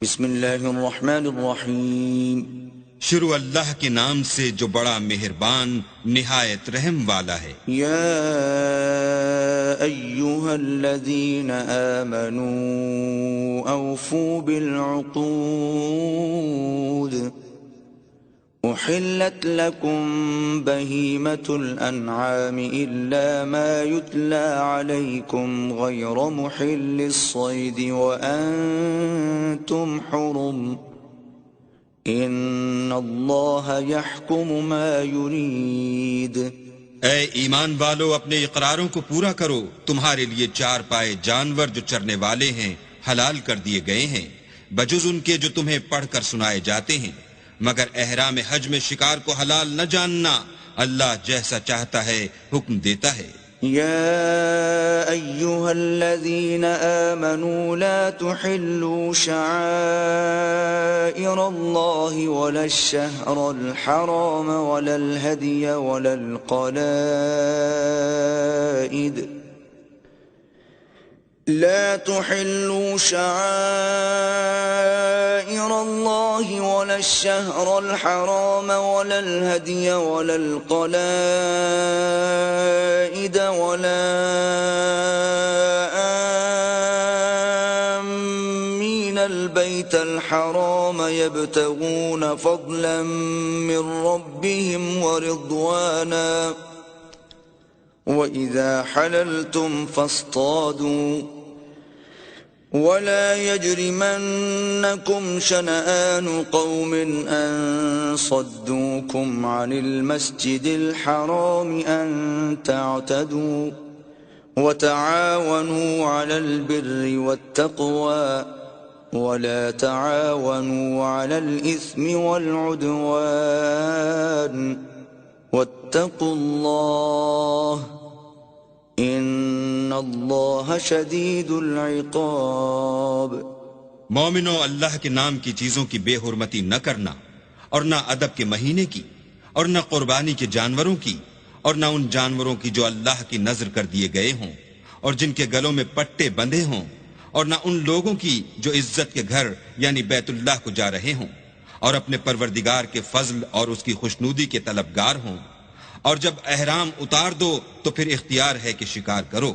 بسم اللہ الرحمن الرحیم شروع اللہ کے نام سے جو بڑا مہربان نہایت رحم والا ہے۔ یا ایہا الذین آمنوا اوفوا بالعقود احلت لکم بہیمة الانعام الا ما یتلی علیکم غیر محل الصید وانتم حرم ان اللہ یحکم ما یرید۔ اے ایمان والو، اپنے اقراروں کو پورا کرو۔ تمہارے لیے چار پائے جانور جو چرنے والے ہیں حلال کر دیے گئے ہیں، بجز ان کے جو تمہیں پڑھ کر سنائے جاتے ہیں، مگر احرام حج میں شکار کو حلال نہ جاننا۔ اللہ جیسا چاہتا ہے حکم دیتا ہے۔ یا ایہا الذین آمنوا لا تحلوا شعائر اللہ ولا الشہر الحرام ولا الہدی ولا القلائد لا تحلوا شعائر الله ولا الشهر الحرام ولا الهدي ولا القلائد ولا آمين البيت الحرام يبتغون فضلا من ربهم ورضوانا وإذا حللتم فاصطادوا ولا يجرمنكم شنآن قوم أن صدوكم عن المسجد الحرام أن تعتدوا وتعاونوا على البر والتقوى ولا تعاونوا على الإثم والعدوان واتقوا الله ان اللہ شدید العقاب۔ مومنو، اللہ کے نام کی چیزوں کی بے حرمتی نہ کرنا، اور نہ ادب کے مہینے کی، اور نہ قربانی کے جانوروں کی، اور نہ ان جانوروں کی جو اللہ کی نذر کر دیے گئے ہوں اور جن کے گلوں میں پٹے بندھے ہوں، اور نہ ان لوگوں کی جو عزت کے گھر یعنی بیت اللہ کو جا رہے ہوں اور اپنے پروردگار کے فضل اور اس کی خوشنودی کے طلبگار ہوں۔ اور جب احرام اتار دو تو پھر اختیار ہے کہ شکار کرو،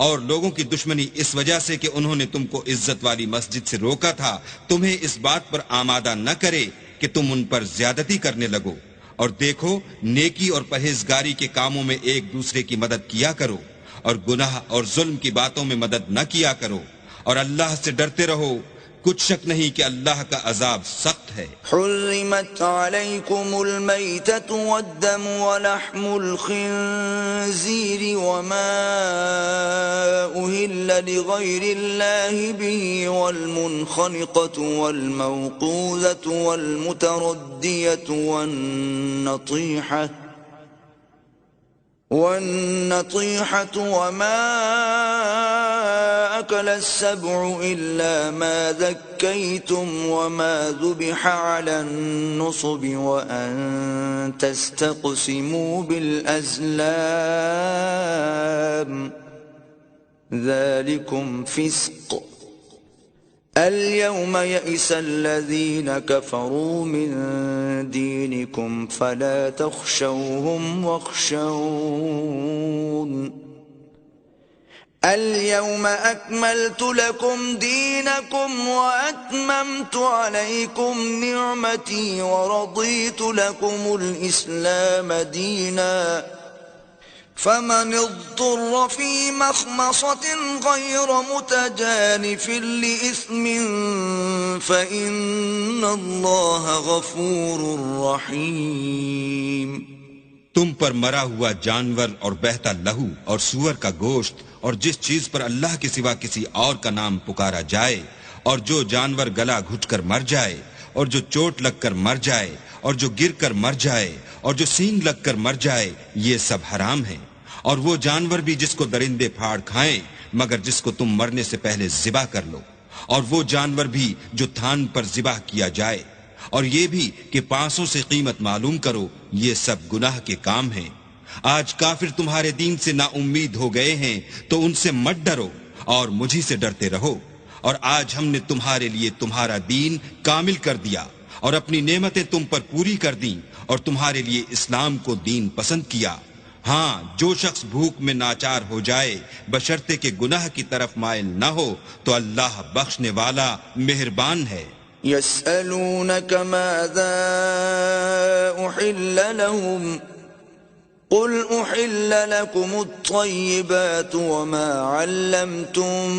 اور لوگوں کی دشمنی اس وجہ سے کہ انہوں نے تم کو عزت والی مسجد سے روکا تھا تمہیں اس بات پر آمادہ نہ کرے کہ تم ان پر زیادتی کرنے لگو۔ اور دیکھو، نیکی اور پرہیزگاری کے کاموں میں ایک دوسرے کی مدد کیا کرو، اور گناہ اور ظلم کی باتوں میں مدد نہ کیا کرو، اور اللہ سے ڈرتے رہو۔ کچھ شک نہیں کہ اللہ کا عذاب سخت ہے۔ حرمت علیکم المیتۃ والدم ولحم الخنزیر وما أهل لغیر اللہ به والمنخنقۃ والموقوذۃ والمتردیۃ والنطیحة وما أكل السبع إلا ما ذكيتم وما ذبح على النصب وأن تستقسموا بالأزلام ذلكم فسق اليوم يئس الذين كفروا من دينكم فلا تخشوهم واخشون اليوم أكملت لكم دينكم وأتممت عليكم نعمتي ورضيت لكم الإسلام دينا فمن اضطر في مخمصة غير متجانف لإثم فإن الله غفور رحيم۔ تم پر مرا ہوا جانور اور بہتا لہو اور سور کا گوشت اور جس چیز پر اللہ کے سوا کسی اور کا نام پکارا جائے، اور جو جانور گلا گھٹ کر مر جائے، اور جو چوٹ لگ کر مر جائے، اور جو گر کر مر جائے، اور جو سینگ لگ کر مر جائے، یہ سب حرام ہیں۔ اور وہ جانور بھی جس کو درندے پھاڑ کھائیں مگر جس کو تم مرنے سے پہلے ذبح کر لو، اور وہ جانور بھی جو تھان پر ذبح کیا جائے، اور یہ بھی کہ 500 سے قیمت معلوم کرو۔ یہ سب گناہ کے کام ہیں۔ آج کافر تمہارے دین سے نا امید ہو گئے ہیں تو ان سے مت ڈرو اور مجھی سے ڈرتے رہو، اور آج ہم نے تمہارے لیے تمہارا دین کامل کر دیا اور اپنی نعمتیں تم پر پوری کر دیں اور تمہارے لیے اسلام کو دین پسند کیا۔ ہاں، جو شخص بھوک میں ناچار ہو جائے بشرطے کہ گناہ کی طرف مائل نہ ہو تو اللہ بخشنے والا مہربان ہے۔ يسألونك ماذا أحل لهم قل أحل لكم الطيبات وما علمتم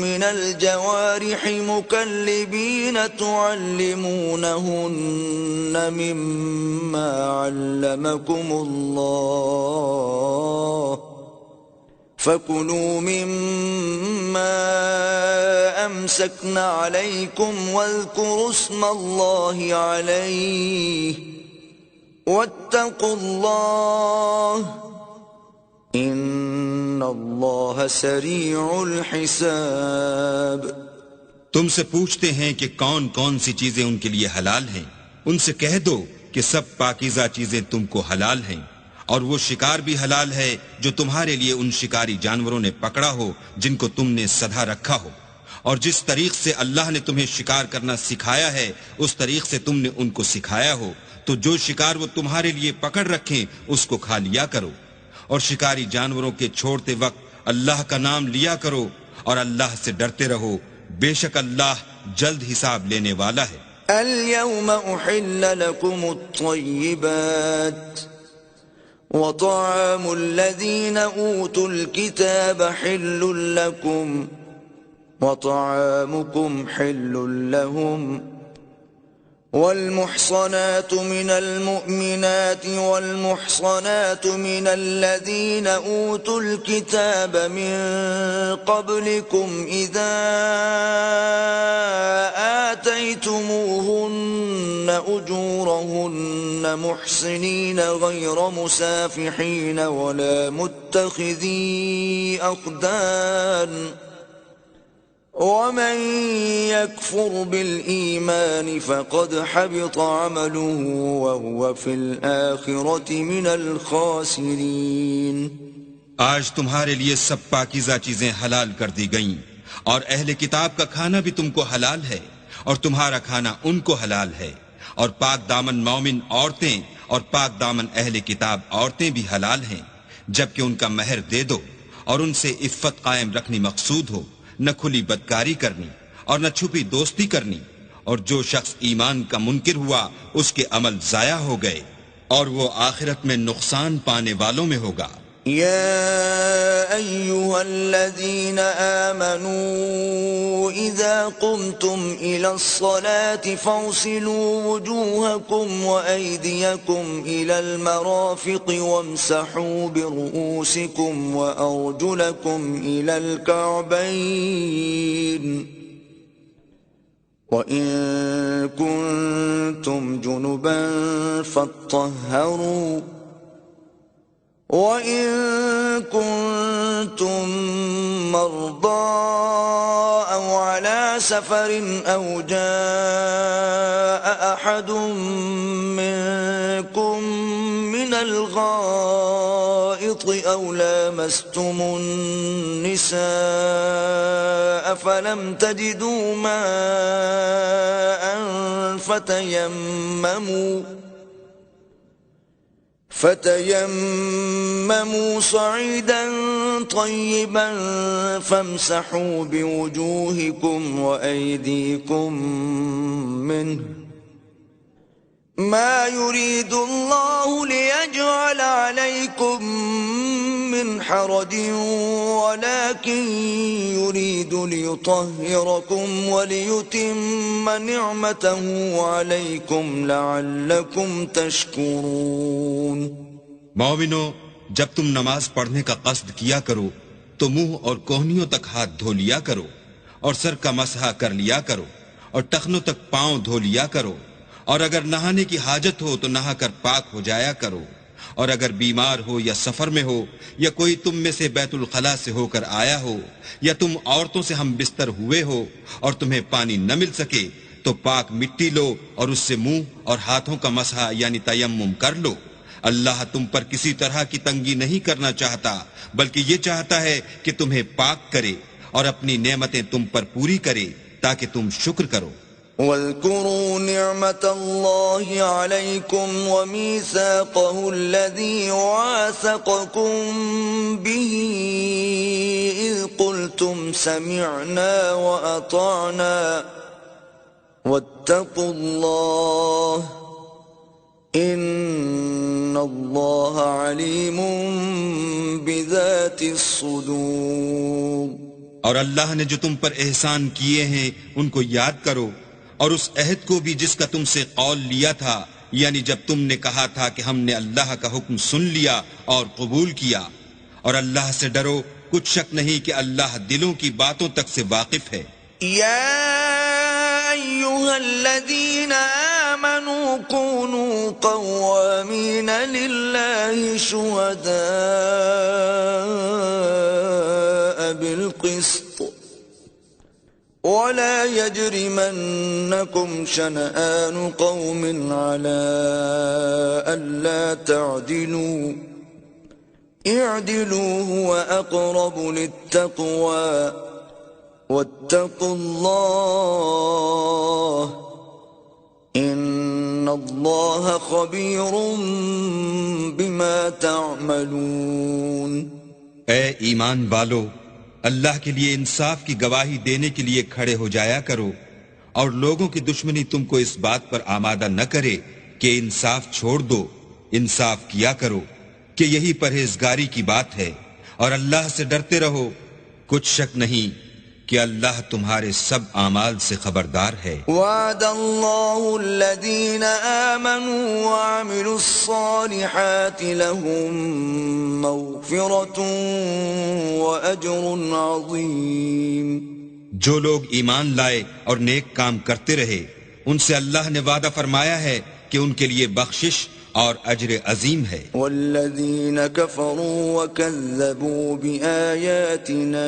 من الجوارح مكلبين تعلمونهن مما علمكم الله فكلوا مما أمسكن عليكم واذكروا اسم الله عليه واتقوا الله ان اللہ سریع الحساب۔ تم سے پوچھتے ہیں کہ کون کون سی چیزیں ان کے لیے حلال ہیں، ان سے کہہ دو کہ سب پاکیزہ چیزیں تم کو حلال ہیں، اور وہ شکار بھی حلال ہے جو تمہارے لیے ان شکاری جانوروں نے پکڑا ہو جن کو تم نے سدھا رکھا ہو، اور جس طریق سے اللہ نے تمہیں شکار کرنا سکھایا ہے اس طریق سے تم نے ان کو سکھایا ہو، تو جو شکار وہ تمہارے لیے پکڑ رکھیں اس کو کھا لیا کرو، اور شکاری جانوروں کے چھوڑتے وقت اللہ کا نام لیا کرو اور اللہ سے ڈرتے رہو، بے شک اللہ جلد حساب لینے والا ہے۔ اليوم احل لكم الطيبات وطعام الذين اوتوا الكتاب حل لكم وطعامكم حل لهم والمحصنات من المؤمنات والمحصنات من الذين أوتوا الكتاب من قبلكم إذا آتيتموهن أجورهن محصنين غير مسافحين ولا متخذي أخدان ومن يكفر بالإيمان فقد حبط عمله وهو في الآخرة من الخاسرين۔ آج تمہارے لیے سب پاکیزہ چیزیں حلال کر دی گئیں، اور اہل کتاب کا کھانا بھی تم کو حلال ہے اور تمہارا کھانا ان کو حلال ہے، اور پاک دامن مومن عورتیں اور پاک دامن اہل کتاب عورتیں بھی حلال ہیں، جبکہ ان کا مہر دے دو اور ان سے عفت قائم رکھنی مقصود ہو، نہ کھلی بدکاری کرنی اور نہ چھپی دوستی کرنی، اور جو شخص ایمان کا منکر ہوا اس کے عمل ضائع ہو گئے اور وہ آخرت میں نقصان پانے والوں میں ہوگا۔ يا أيها الذين آمنوا إذا قمتم إلى الصلاة فاغسلوا وجوهكم وأيديكم إلى المرافق وامسحوا برؤوسكم وأرجلكم إلى الكعبين وإن كنتم جنبا فاطهروا وَإِن كُنتُم مَّرْضَىٰ أَوْ عَلَىٰ سَفَرٍ أَوْ جَاءَ أَحَدٌ مِّنكُم مِّنَ الْغَائِطِ أَوْ لَامَسْتُمُ النِّسَاءَ فَلَمْ تَجِدُوا مَاءً فتيمموا صعيدا طيبا فامسحوا بوجوهكم وأيديكم منه ما يريد الله ليجعل عليكم من حرج ولكن يريد ليطهركم وليتم نعمته عليكم لعلكم تشكرون۔ مومنو، جب تم نماز پڑھنے کا قصد کیا کرو تو منہ اور کوہنیوں تک ہاتھ دھو لیا کرو اور سر کا مسح کر لیا کرو اور ٹخنوں تک پاؤں دھو لیا کرو، اور اگر نہانے کی حاجت ہو تو نہا کر پاک ہو جایا کرو، اور اگر بیمار ہو یا سفر میں ہو یا کوئی تم میں سے بیت الخلاء سے ہو کر آیا ہو یا تم عورتوں سے ہم بستر ہوئے ہو اور تمہیں پانی نہ مل سکے تو پاک مٹی لو اور اس سے منہ اور ہاتھوں کا مسح یعنی تیمم کر لو۔ اللہ تم پر کسی طرح کی تنگی نہیں کرنا چاہتا، بلکہ یہ چاہتا ہے کہ تمہیں پاک کرے، اور اپنی نعمتیں تم پر پوری کرے تاکہ تم شکر کرو۔ واذكروا نعمة الله عليكم وميثاقه الذي واثقكم به إذ قلتم سمعنا وأطعنا واتقوا الله إن الله عليم بذات الصدور۔ اور اللہ نے جو تم پر احسان کیے ہیں ان کو یاد کرو، اور اس عہد کو بھی جس کا تم سے قول لیا تھا، یعنی جب تم نے کہا تھا کہ ہم نے اللہ کا حکم سن لیا اور قبول کیا، اور اللہ سے ڈرو، کچھ شک نہیں کہ اللہ دلوں کی باتوں تک سے واقف ہے۔ یا ایھا الذین آمنوا کونوا قوامین للہ شہداء بالقسط ولا يجرمنكم شنآن قوم على ألا تعدلوا اعدلوا هو أقرب للتقوى واتقوا الله إن الله خبير بما تعملون۔ اے ایمان والو، اللہ کے لیے انصاف کی گواہی دینے کے لیے کھڑے ہو جایا کرو، اور لوگوں کی دشمنی تم کو اس بات پر آمادہ نہ کرے کہ انصاف چھوڑ دو، انصاف کیا کرو کہ یہی پرہیزگاری کی بات ہے، اور اللہ سے ڈرتے رہو، کچھ شک نہیں کہ اللہ تمہارے سب اعمال سے خبردار ہے۔ وعد اللہ الذین آمنوا وعملوا الصالحات لهم مغفرۃ واجر عظیم۔ جو لوگ ایمان لائے اور نیک کام کرتے رہے، ان سے اللہ نے وعدہ فرمایا ہے کہ ان کے لیے بخشش اور اجر عظیم ہے۔ والذین کفروا وکذبوا بآیاتنا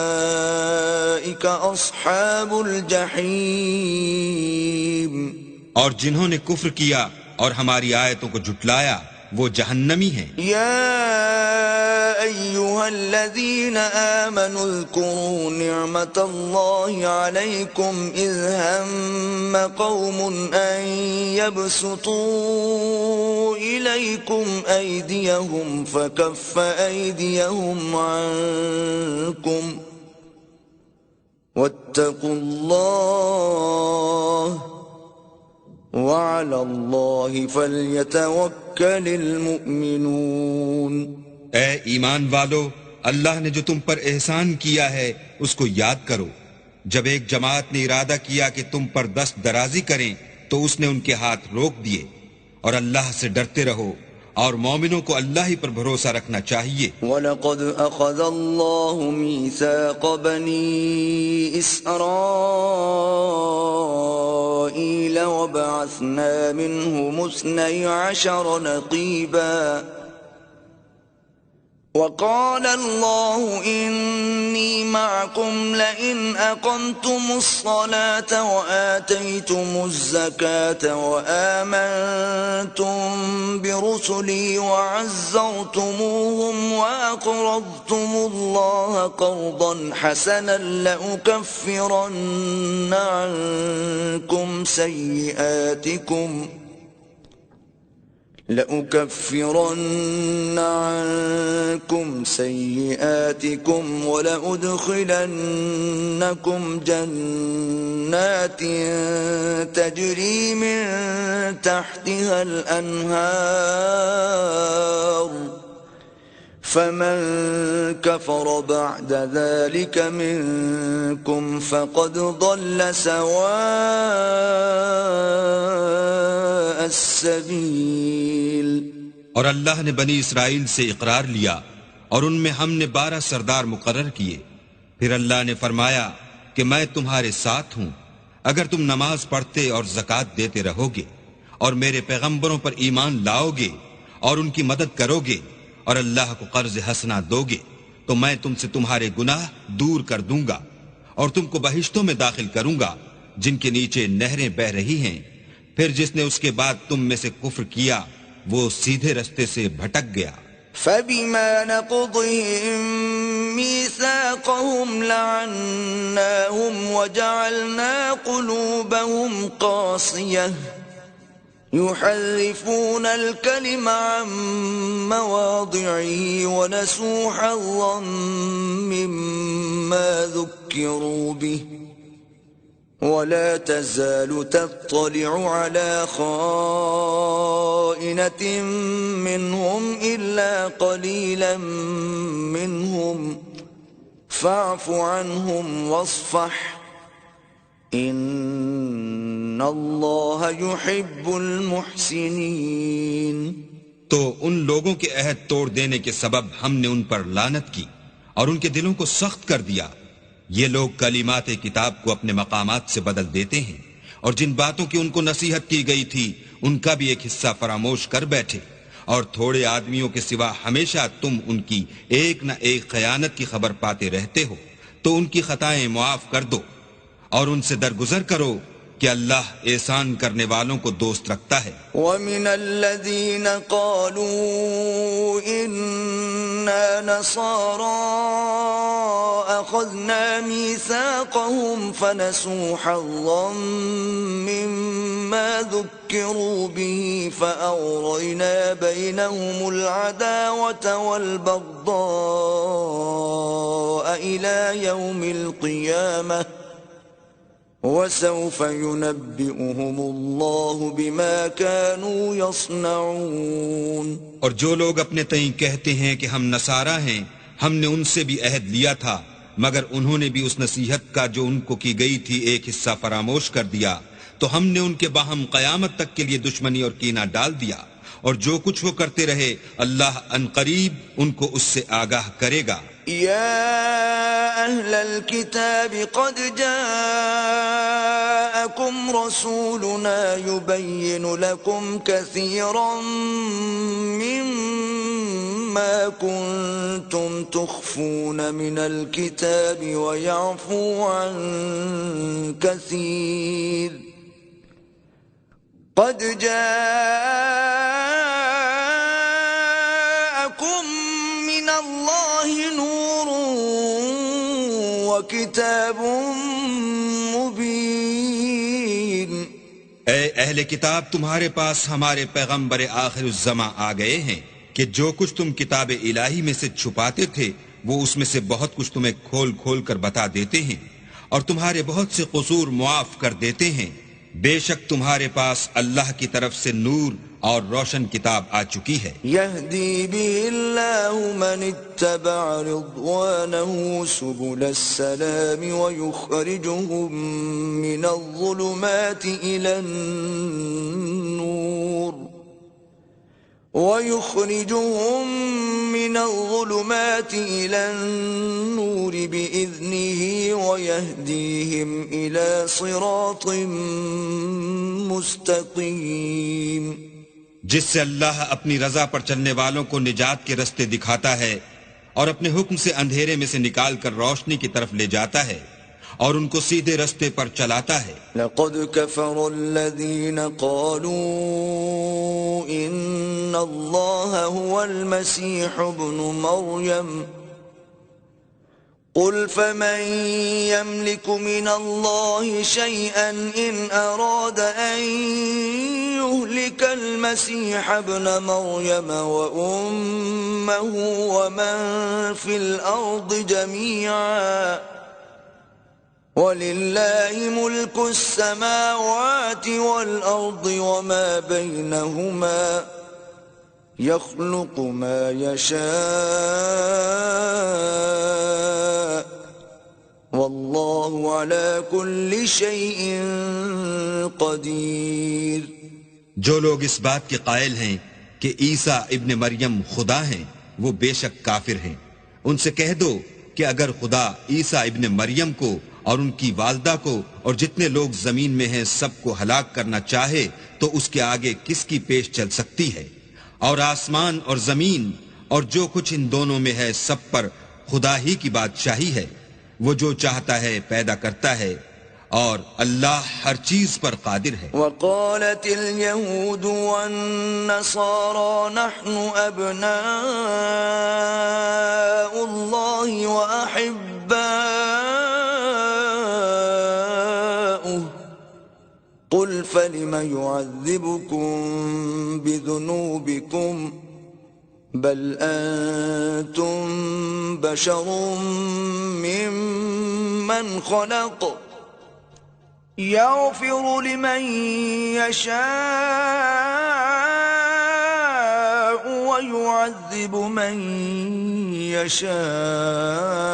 اولئک اصحاب الجحیم۔ اور جنہوں نے کفر کیا اور ہماری آیتوں کو جھٹلایا وہ جہنمی ہیں۔ یا ایھا الذین آمنوا اذکروا نعمت اللہ علیکم اذ ہم قوم ان یبسطوا الیکم ایدیہم فکف ایدیہم عنکم واتقوا اللہ وعلى الله فليتوكل المؤمنون۔ اے ایمان والو، اللہ نے جو تم پر احسان کیا ہے اس کو یاد کرو۔ جب ایک جماعت نے ارادہ کیا کہ تم پر دست درازی کریں تو اس نے ان کے ہاتھ روک دیے، اور اللہ سے ڈرتے رہو، اور مومنوں کو اللہ ہی پر بھروسہ رکھنا چاہیے۔ وَلَقَدْ أَخَذَ اللَّهُ مِيثَاقَ بَنِي إِسْرَائِيلَ وَبَعَثْنَا مِنْهُمُ 12 نَقِيبًا وقال الله إني معكم لئن أقمتم الصلاة وآتيتم الزكاة وآمنتم برسلي وعزرتموهم وأقرضتم الله قرضا حسنا لأكفرن عنكم سيئاتكم ولأدخلنكم جنات تجري من تحتها الأنهار فمن كفر بعد ذلك منكم فقد ضل سواء السبيل۔ اور اللہ نے بنی اسرائیل سے اقرار لیا اور ان میں ہم نے 12 سردار مقرر کیے۔ پھر اللہ نے فرمایا کہ میں تمہارے ساتھ ہوں اگر تم نماز پڑھتے اور زکوٰۃ دیتے رہو گے اور میرے پیغمبروں پر ایمان لاؤ گے اور ان کی مدد کرو گے اور اللہ کو قرض حسنہ دو گے تو میں تم سے تمہارے گناہ دور کر دوں گا اور تم کو بہشتوں میں داخل کروں گا جن کے نیچے نہریں بہ رہی ہیں۔ پھر جس نے اس کے بعد تم میں سے کفر کیا وہ سیدھے رستے سے بھٹک گیا۔ فبما نقضهم ميثاقهم لعناهم وجعلنا قلوبهم قاسية يحرفون الكلم عن مواضعه ونسوا حظا مما ذكروا به ولا تزال تطلع على خائنة منهم إلا قليلا منهم فاعف عنهم واصفح إن الله يحب المحسنين. تو ان لوگوں کے عہد توڑ دینے کے سبب ہم نے ان پر لعنت کی اور ان کے دلوں کو سخت کر دیا. یہ لوگ کلمات کتاب کو اپنے مقامات سے بدل دیتے ہیں اور جن باتوں کی ان کو نصیحت کی گئی تھی ان کا بھی ایک حصہ فراموش کر بیٹھے، اور تھوڑے آدمیوں کے سوا ہمیشہ تم ان کی ایک نہ ایک خیانت کی خبر پاتے رہتے ہو. تو ان کی خطائیں معاف کر دو اور ان سے درگزر کرو کہ اللہ احسان کرنے والوں کو دوست رکھتا ہے. وَمِنَ الَّذِينَ قَالُوا إِنَّا نَصَارَىٰ أَخَذْنَا مِيثَاقَهُمْ فَنَسُوا حَظًّا مِّمَّا ذُكِّرُوا بِهِ فَأَغْرَيْنَا بَيْنَهُمُ الْعَدَاوَةَ وَالْبَغْضَاءَ إِلَىٰ يَوْمِ الْقِيَامَةِ وَسَوْفَ يُنَبِّئُهُمُ اللَّهُ بِمَا كَانُوا يَصْنَعُونَ. اور جو لوگ اپنے تئیں کہتے ہیں کہ ہم نصارہ ہیں، ہم نے ان سے بھی عہد لیا تھا مگر انہوں نے بھی اس نصیحت کا جو ان کو کی گئی تھی ایک حصہ فراموش کر دیا، تو ہم نے ان کے باہم قیامت تک کے لیے دشمنی اور کینہ ڈال دیا، اور جو کچھ وہ کرتے رہے اللہ عنقریب ان کو اس سے آگاہ کرے گا. يا أهل الكتاب قد جاءكم رسولنا يبين لكم كثيرا مما كنتم تخفون من الكتاب ويعفو عن كثير قد جاءكم من الله نور وكتاب مبين. اے اہل کتاب، تمہارے پاس ہمارے پیغمبر آخر الزماں آ گئے ہیں کہ جو کچھ تم کتاب الہی میں سے چھپاتے تھے وہ اس میں سے بہت کچھ تمہیں کھول کھول کر بتا دیتے ہیں اور تمہارے بہت سے قصور معاف کر دیتے ہیں. بے شک تمہارے پاس اللہ کی طرف سے نور اور روشن کتاب آ چکی ہے. يهدي به الله من اتبع رضوانه سبل السلام ويخرجهم من الظلمات إلى النور بإذنه ويهديهم إلى صراط مستقيم. جس سے اللہ اپنی رضا پر چلنے والوں کو نجات کے رستے دکھاتا ہے اور اپنے حکم سے اندھیرے میں سے نکال کر روشنی کی طرف لے جاتا ہے اور ان کو سیدھے رستے پر چلاتا ہے. لقد كفر الذين قالوا إن الله هو المسيح ابن مريم قل فمن يملك من الله شيئا إن أراد أن يهلك المسيح ابن مريم وأمه ومن في الأرض جميعا وَلِلَّهِ مُلْكُ السَّمَاوَاتِ وَالْأَرْضِ وَمَا بَيْنَهُمَا يَخْلُقُ مَا يَشَاءُ وَاللَّهُ عَلَى كُلِّ شَيْءٍ قَدِيرٌ. جو لوگ اس بات کے قائل ہیں کہ عیسیٰ ابن مریم خدا ہیں وہ بے شک کافر ہیں. ان سے کہہ دو کہ اگر خدا عیسیٰ ابن مریم کو اور ان کی والدہ کو اور جتنے لوگ زمین میں ہیں سب کو ہلاک کرنا چاہے تو اس کے آگے کس کی پیش چل سکتی ہے؟ اور آسمان اور زمین اور جو کچھ ان دونوں میں ہے سب پر خدا ہی کی بادشاہی ہے. وہ جو چاہتا ہے پیدا کرتا ہے اور اللہ ہر چیز پر قادر ہے. وقالت اليهود والنصارى نحن أبناء الله وأحباؤه قل فلم يعذبكم بذنوبكم بل أنتم بشر ممن خلق يغفر لمن يشاء ويعذب من يشاء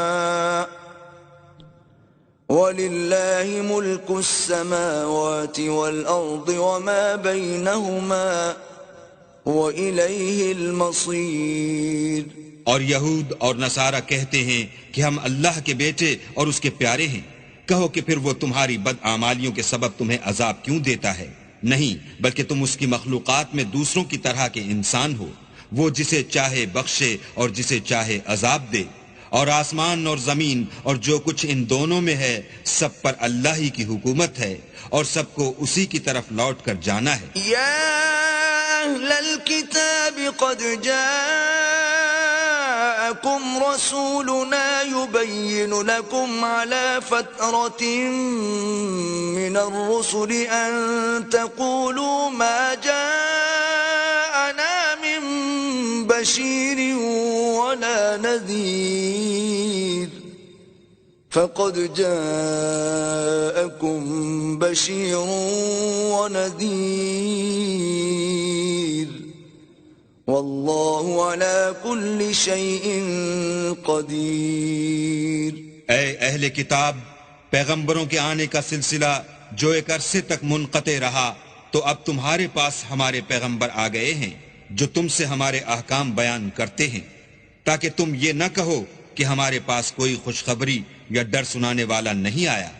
ولله ملك السماوات والأرض وما بينهما وإليه المصير. اور یہود اور نصارہ کہتے ہیں کہ ہم اللہ کے بیٹے اور اس کے پیارے ہیں. کہو کہ پھر وہ تمہاری بدعمالیوں کے سبب تمہیں عذاب کیوں دیتا ہے؟ نہیں، بلکہ تم اس کی مخلوقات میں دوسروں کی طرح کے انسان ہو. وہ جسے چاہے بخشے اور جسے چاہے عذاب دے. اور آسمان اور زمین اور جو کچھ ان دونوں میں ہے سب پر اللہ ہی کی حکومت ہے اور سب کو اسی کی طرف لوٹ کر جانا ہے. یا اہل الكتاب قد جاءكم رسولنا يبين لكم على فترة من الرسل أن تقولوا ما جاءنا من بشير ولا نذير فقد جاءكم بشير ونذير واللہ علی کل شیء قدیر. اے اہل کتاب، پیغمبروں کے آنے کا سلسلہ جو ایک عرصے تک منقطع رہا تو اب تمہارے پاس ہمارے پیغمبر آ گئے ہیں جو تم سے ہمارے احکام بیان کرتے ہیں تاکہ تم یہ نہ کہو کہ ہمارے پاس کوئی خوشخبری یا ڈر سنانے والا نہیں آیا.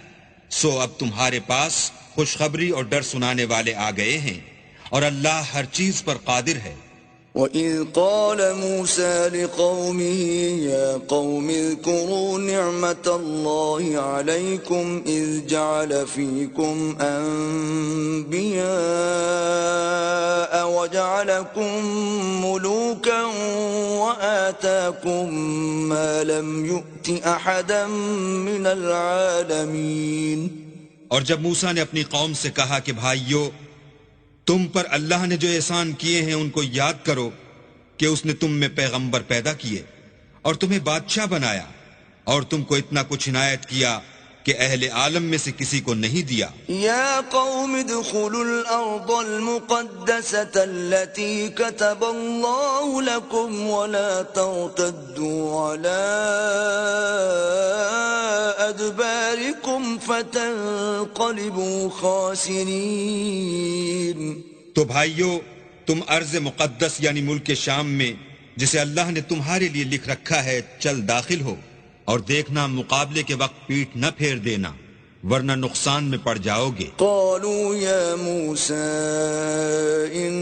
سو اب تمہارے پاس خوشخبری اور ڈر سنانے والے آ گئے ہیں اور اللہ ہر چیز پر قادر ہے. وَإِذْ قَالَ مُوسَى لِقَوْمِهِ يَا قَوْمِ اذْكُرُوا نِعْمَةَ اللَّهِ عَلَيْكُمْ إِذْ جَعَلَ فِيكُمْ أَنْبِيَاءَ وَجَعَلَكُمْ مُلُوكًا وَآتَاكُمْ مَا لَمْ يُؤْتِ أَحَدًا مِنَ الْعَالَمِينَ. اور جب موسیٰ نے اپنی قوم سے کہا کہ بھائیو، تم پر اللہ نے جو احسان کیے ہیں ان کو یاد کرو کہ اس نے تم میں پیغمبر پیدا کیے اور تمہیں بادشاہ بنایا اور تم کو اتنا کچھ عنایت کیا کہ اہل عالم میں سے کسی کو نہیں دیا. یا قوم ادخلوا الارض المقدسة التي كتب اللہ لكم ولا ترتدوا على ادباركم فتنقلبوا خاسرین. تو بھائیو، تم ارض مقدس یعنی ملک شام میں جسے اللہ نے تمہارے لیے لکھ رکھا ہے چل داخل ہو اور دیکھنا مقابلے کے وقت پیٹھ نہ پھیر دینا ورنہ نقصان میں پڑ جاؤ گے. قالوا یا موسیٰ ان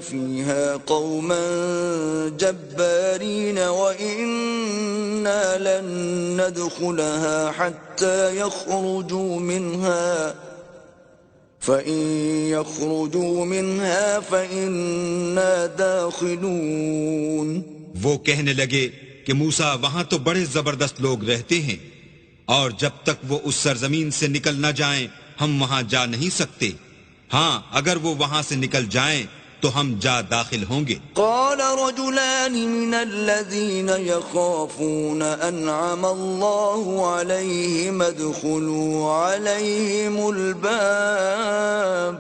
فیہا قوما جبارین وإنا لن ندخلها حتى يخرجوا منها فإن يخرجوا منها فإنا داخلون. وہ کہنے لگے کہ موسیٰ وہاں تو بڑے زبردست لوگ رہتے ہیں اور جب تک وہ اس سرزمین سے نکل نہ جائیں ہم وہاں جا نہیں سکتے. ہاں اگر وہ وہاں سے نکل جائیں تو ہم جا داخل ہوں گے. قال رجلان من الذين يخافون انعم الله عليهم ادخلوا عليهم الباب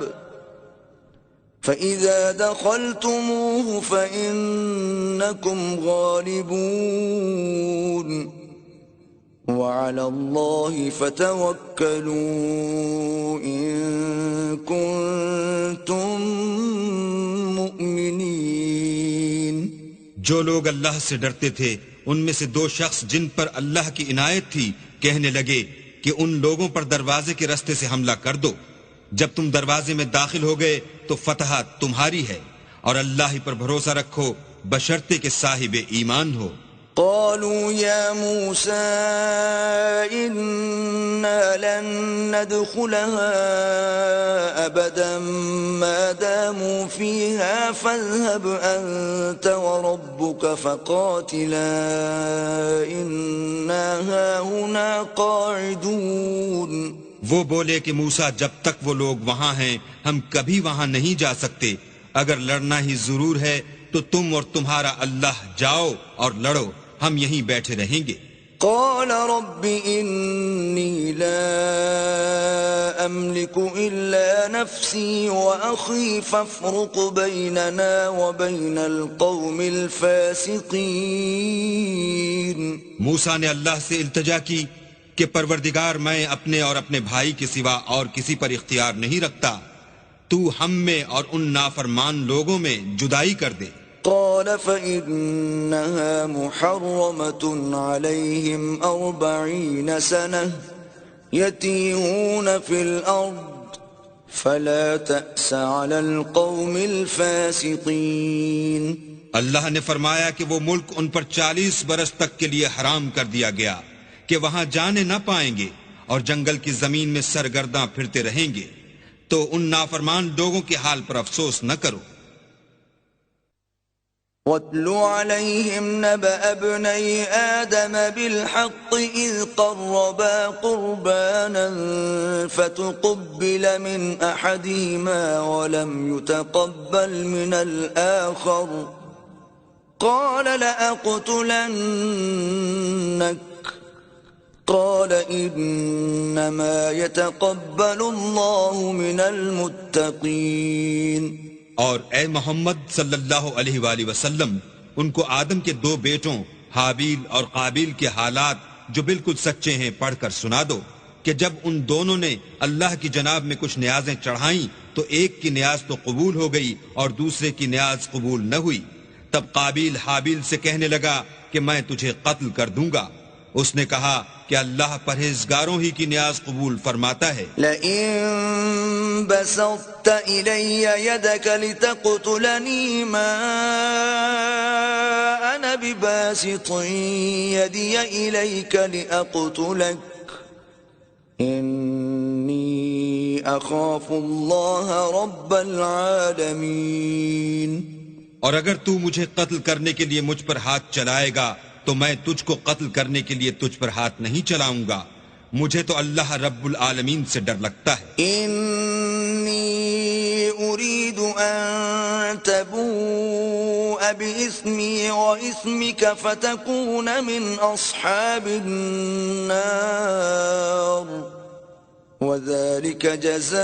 فإذا دخلتموه فإنكم غالبون وعلى الله فتوكلوا إن كنتم مؤمنين. جو لوگ اللہ سے ڈرتے تھے ان میں سے دو شخص جن پر اللہ کی عنایت تھی کہنے لگے کہ ان لوگوں پر دروازے کے راستے سے حملہ کر دو. جب تم دروازے میں داخل ہو گئے تو فتح تمہاری ہے اور اللہ ہی پر بھروسہ رکھو بشرطے کہ صاحب ایمان ہو. قالوا يا موسى إنا لن ندخلها أبدا ما داموا فيها فاذهب أنت وربك فقاتلا إنا هاهنا قاعدون. وہ بولے کہ موسیٰ جب تک وہ لوگ وہاں ہیں ہم کبھی وہاں نہیں جا سکتے، اگر لڑنا ہی ضرور ہے تو تم اور تمہارا اللہ جاؤ اور لڑو، ہم یہیں بیٹھے رہیں گے. قال رب إني لا أملك إلا نفسي وأخي فافرق بيننا وبين القوم الفاسقين. موسیٰ نے اللہ سے التجا کی کہ پروردگار میں اپنے اور اپنے بھائی کے سوا اور کسی پر اختیار نہیں رکھتا، تو ہم میں اور ان نافرمان لوگوں میں جدائی کر دے. قال فإنها محرمة عليهم 40 سنة يتيهون في الأرض فلا تأس على القوم الفاسقين. اللہ نے فرمایا کہ وہ ملک ان پر 40 برس تک کے لیے حرام کر دیا گیا کہ وہاں جانے نہ پائیں گے اور جنگل کی زمین میں سرگرداں پھرتے رہیں گے، تو ان نافرمان لوگوں کے حال پر افسوس نہ کرو. وَاتْلُ عَلَيْهِمْ نَبَأَ ابْنَيْ آدَمَ بِالْحَقِّ إِذْ قَرَّبَا قُرْبَانًا فَتُقُبِّلَ مِنْ أَحَدِهِمَا وَلَمْ يُتَقَبَّلْ مِنَ الْآخَرِ قَالَ لَأَقْتُلَنَّكَ قال انما يتقبل الله من المتقين. اور اے محمد صلی اللہ علیہ وآلہ وسلم ان کو آدم کے 2 بیٹوں حابیل اور قابیل کے حالات جو بالکل سچے ہیں پڑھ کر سنا دو کہ جب ان دونوں نے اللہ کی جناب میں کچھ نیازیں چڑھائیں تو ایک کی نیاز تو قبول ہو گئی اور دوسرے کی نیاز قبول نہ ہوئی. تب قابیل حابیل سے کہنے لگا کہ میں تجھے قتل کر دوں گا. اس نے کہا کہ اللہ پرہیزگاروں ہی کی نیاز قبول فرماتا ہے. لئن بسطت إلي يدك لتقتلني ما أنا بباسط يدي إليك لأقتلك إني أخاف الله رب العالمين. اور اگر تو مجھے قتل کرنے کے لیے مجھ پر ہاتھ چلائے گا تو میں تجھ کو قتل کرنے کے لیے تجھ پر ہاتھ نہیں چلاؤں گا، مجھے تو اللہ رب العالمین سے ڈر لگتا ہے. انی اريد ان تبوء باسمی واسمک فتکون من اصحاب النار وذلك جزاء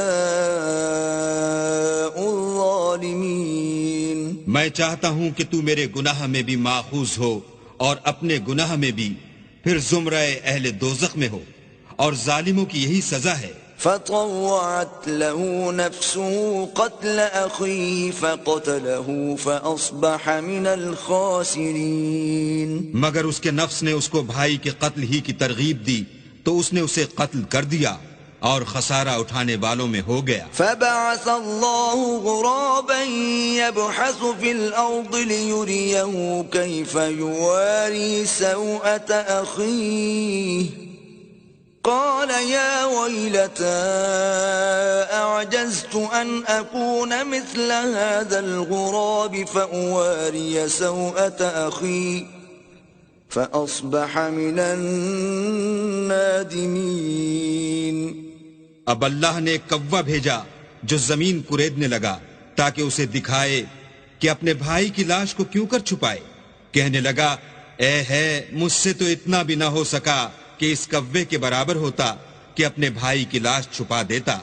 الظالمین. میں چاہتا ہوں کہ تو میرے گناہ میں بھی ماخوذ ہو اور اپنے گناہ میں بھی، پھر زمرہ اہل دوزخ میں ہو، اور ظالموں کی یہی سزا ہے. فطوعت له نفسه قتل أخيه فقتله فأصبح من الخاسرين. مگر اس کے نفس نے اس کو بھائی کے قتل ہی کی ترغیب دی تو اس نے اسے قتل کر دیا اور خسارہ اٹھانے والوں میں ہو گیا. فبعث الله غرابا يبحث في الأرض ليريه كيف يواري سوءة أخيه قال يا ويلتى أعجزت أن أكون مثل هذا الغراب فأواري سوءة أخي فأصبح من النادمين. اب اللہ نے ایک کوا بھیجا جو زمین کریدنے لگا تاکہ اسے دکھائے کہ اپنے بھائی کی لاش کو کیوں کر چھپائے. کہنے لگا اے ہے مجھ سے تو اتنا بھی نہ ہو سکا کہ اس کوے کے برابر ہوتا کہ اپنے بھائی کی لاش چھپا دیتا.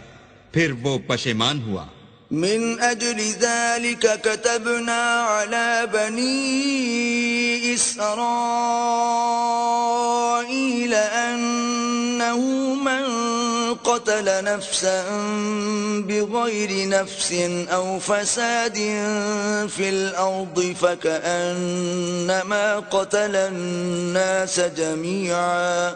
پھر وہ پشیمان ہوا. من أجل ذلك كتبنا على بني إسرائيل أنه من قتل نفسا بغير نفس أو فساد في الأرض فكأنما قتل الناس جميعا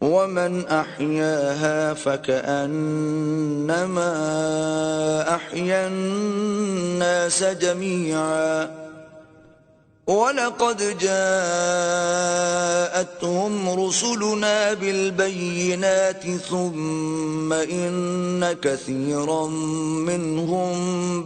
ومن أحياها فكأنما أحيا الناس جميعا وَلَقَدْ جَاءَتْهُمْ رُسُلُنَا بِالْبَيِّنَاتِ ثُمَّ إِنَّ كَثِيرًا مِّنْهُمْ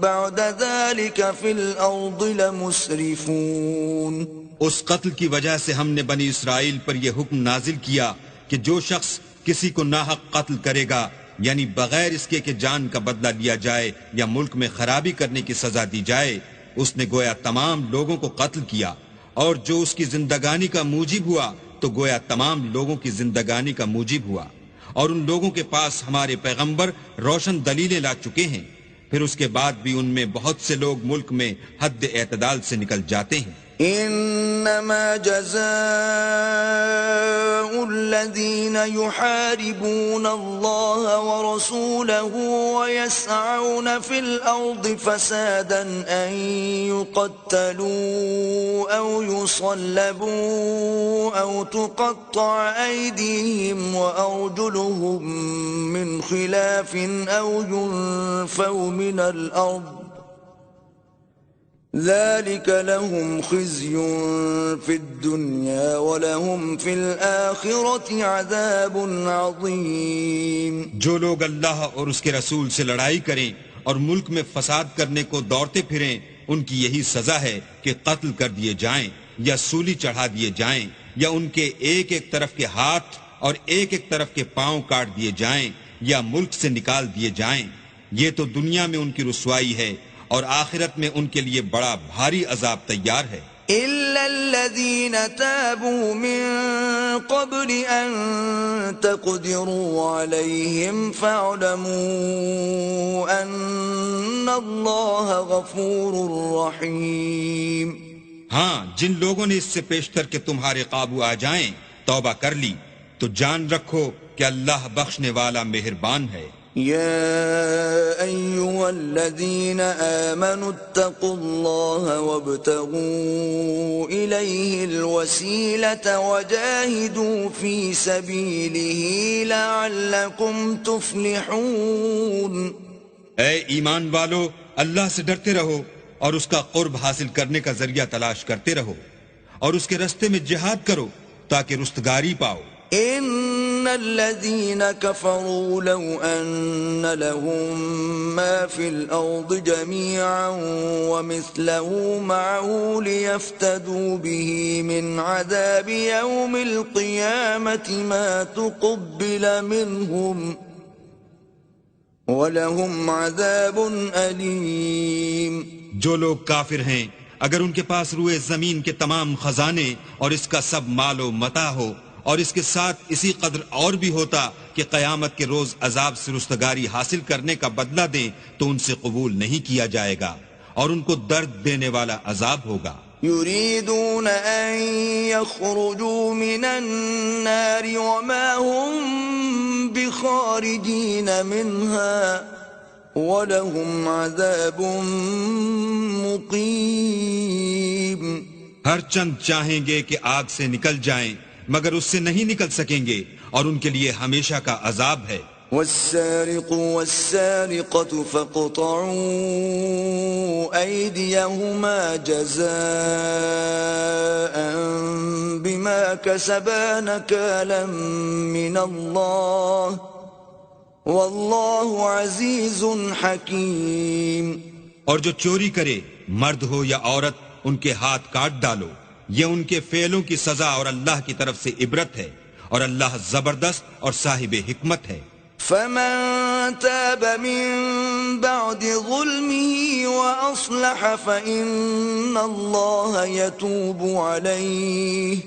بَعْدَ ذَلِكَ فِي الْأَرْضِ لَمُسْرِفُونَ. اس قتل کی وجہ سے ہم نے بنی اسرائیل پر یہ حکم نازل کیا کہ جو شخص کسی کو ناحق قتل کرے گا، یعنی بغیر اس کے کہ جان کا بدلہ لیا جائے یا ملک میں خرابی کرنے کی سزا دی جائے، اس نے گویا تمام لوگوں کو قتل کیا، اور جو اس کی زندگانی کا موجب ہوا تو گویا تمام لوگوں کی زندگانی کا موجب ہوا. اور ان لوگوں کے پاس ہمارے پیغمبر روشن دلیلیں لا چکے ہیں، پھر اس کے بعد بھی ان میں بہت سے لوگ ملک میں حد اعتدال سے نکل جاتے ہیں. انما جزاء الذين يحاربون الله ورسوله ويسعون في الارض فسادا ان يقتلوا او يصلبوا او تقطع ايديهم وارجلهم من خلاف او ينفوا من الارض ذلك لهم خزي في الدنيا ولهم في الآخرة عذاب عظيم. جو لوگ اللہ اور اس کے رسول سے لڑائی کریں اور ملک میں فساد کرنے کو دوڑتے پھریں، ان کی یہی سزا ہے کہ قتل کر دیے جائیں یا سولی چڑھا دیے جائیں یا ان کے ایک ایک طرف کے ہاتھ اور ایک ایک طرف کے پاؤں کاٹ دیے جائیں یا ملک سے نکال دیے جائیں. یہ تو دنیا میں ان کی رسوائی ہے اور آخرت میں ان کے لیے بڑا بھاری عذاب تیار ہے. إِلَّا الَّذِينَ تَابُوا مِن قَبْلِ أَن تَقْدِرُوا عَلَيْهِمْ فَاعْلَمُوا أَنَّ اللَّهَ غَفُورٌ رَّحِيمٌ. ہاں، جن لوگوں نے اس سے پیشتر کہ تمہارے قابو آ جائیں توبہ کر لی تو جان رکھو کہ اللہ بخشنے والا مہربان ہے. يا أيها الذين آمنوا اتقوا الله وابتغوا إليه الوسيلة وجاهدوا في سبيله لعلكم تفلحون. اے ایمان والو، اللہ سے ڈرتے رہو اور اس کا قرب حاصل کرنے کا ذریعہ تلاش کرتے رہو اور اس کے رستے میں جہاد کرو تاکہ رستگاری پاؤ. ان الذين كفروا لو ان لهم ما في الارض جميعا ومثله معه ليفتدوا به من عذاب يوم القيامة ما تقبل منهم ولهم عذاب أليم. جو لوگ کافر ہیں اگر ان کے پاس روئے زمین کے تمام خزانے اور اس کا سب مال و متاع ہو اور اس کے ساتھ اسی قدر اور بھی ہوتا کہ قیامت کے روز عذاب سے رستگاری حاصل کرنے کا بدلہ دیں تو ان سے قبول نہیں کیا جائے گا اور ان کو درد دینے والا عذاب ہوگا. يريدون أن يخرجوا من النار وما هم بخارجين منها ولهم عذاب مقيم. ہر چند چاہیں گے کہ آگ سے نکل جائیں مگر اس سے نہیں نکل سکیں گے اور ان کے لیے ہمیشہ کا عذاب ہے. والسارق والسارقة فاقطعوا أيديهما جزاء بما كسبا نكالا من الله والله عزيز حكيم. اور جو چوری کرے مرد ہو یا عورت ان کے ہاتھ کاٹ ڈالو، یہ ان کے فعلوں کی سزا اور اللہ کی طرف سے عبرت ہے اور اللہ زبردست اور صاحب حکمت ہے. فمن تاب من بعد ظلمه وأصلح فإن الله يتوب عليه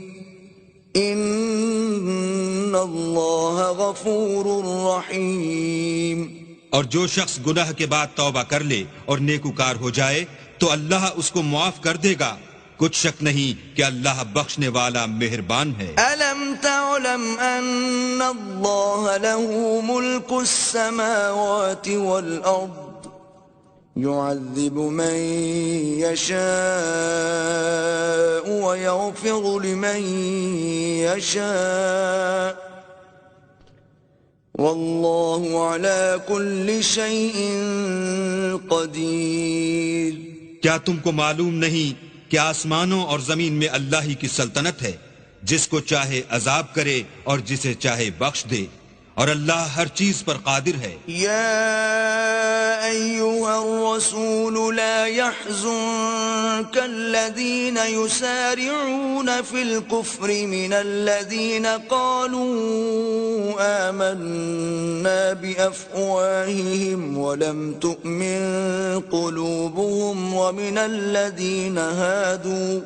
إن الله غفور رحيم. اور جو شخص گناہ کے بعد توبہ کر لے اور نیکوکار ہو جائے تو اللہ اس کو معاف کر دے گا، کچھ شک نہیں کہ اللہ بخشنے والا مہربان ہے. ألم تعلم أن الله له ملك السماوات والأرض يعذب من يشاء ويغفر لمن يشاء والله على كل شيء قدير. کیا تم کو معلوم نہیں کہ آسمانوں اور زمین میں اللہ ہی کی سلطنت ہے، جس کو چاہے عذاب کرے اور جسے چاہے بخش دے، اور اللہ ہر چیز پر قادر ہے۔ يا أيها الرسول لا يحزنك الذين يسارعون في الكفر من الذين قالوا آمنا بأفواههم ولم تؤمن قلوبهم ومن الذين هادوا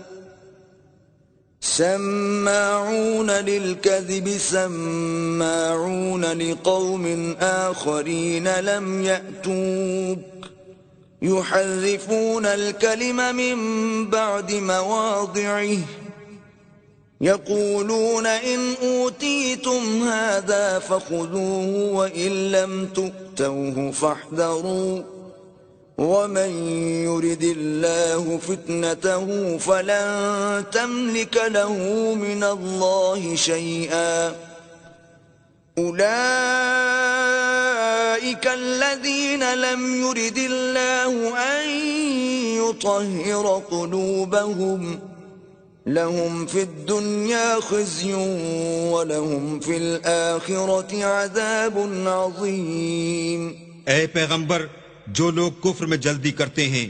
سماعون للكذب سماعون لقوم آخرين لم يأتوك يحرفون الكلم من بعد مواضعه يقولون إن أوتيتم هذا فخذوه وإن لم تؤتوه فاحذروا ومن يرد الله فتنته فلن تملك له من الله شيئا أولئك الذين لم يرد الله أن يطهر قلوبهم لهم في الدنيا خزي ولهم في الآخرة عذاب عظيم۔ اے پیغمبر، جو لوگ کفر میں جلدی کرتے ہیں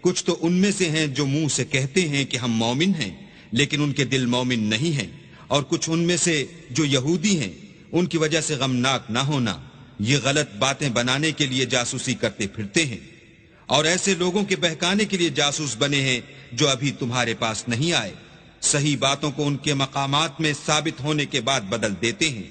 کچھ تو ان میں سے ہیں جو منہ سے کہتے ہیں کہ ہم مومن ہیں لیکن ان کے دل مومن نہیں ہیں، اور کچھ ان میں سے جو یہودی ہیں ان کی وجہ سے غمناک نہ ہونا، یہ غلط باتیں بنانے کے لیے جاسوسی کرتے پھرتے ہیں، اور ایسے لوگوں کے بہکانے کے لیے جاسوس بنے ہیں جو ابھی تمہارے پاس نہیں آئے، صحیح باتوں کو ان کے مقامات میں ثابت ہونے کے بعد بدل دیتے ہیں،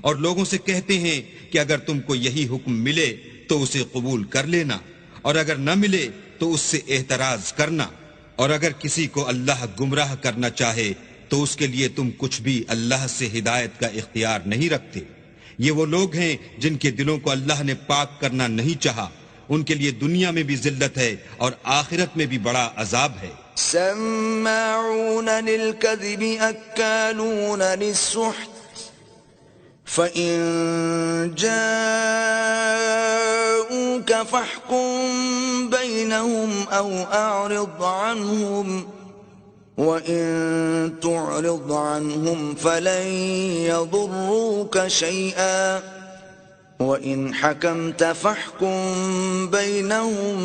اور لوگوں سے کہتے ہیں کہ اگر تم کو یہی حکم ملے تو اسے قبول کر لینا، اور اگر نہ ملے تو اس سے اعتراض کرنا، اور اگر کسی کو اللہ گمراہ کرنا چاہے تو اس کے لیے تم کچھ بھی اللہ سے ہدایت کا اختیار نہیں رکھتے۔ یہ وہ لوگ ہیں جن کے دلوں کو اللہ نے پاک کرنا نہیں چاہا، ان کے لیے دنیا میں بھی ذلت ہے اور آخرت میں بھی بڑا عذاب ہے۔ سماعون للكذب أكالون للسحت فإن جاءوك فاحكم بينهم أو أعرض عنهم وإن تعرض عنهم فلن يضروك شيئا وإن حكمت فاحكم بينهم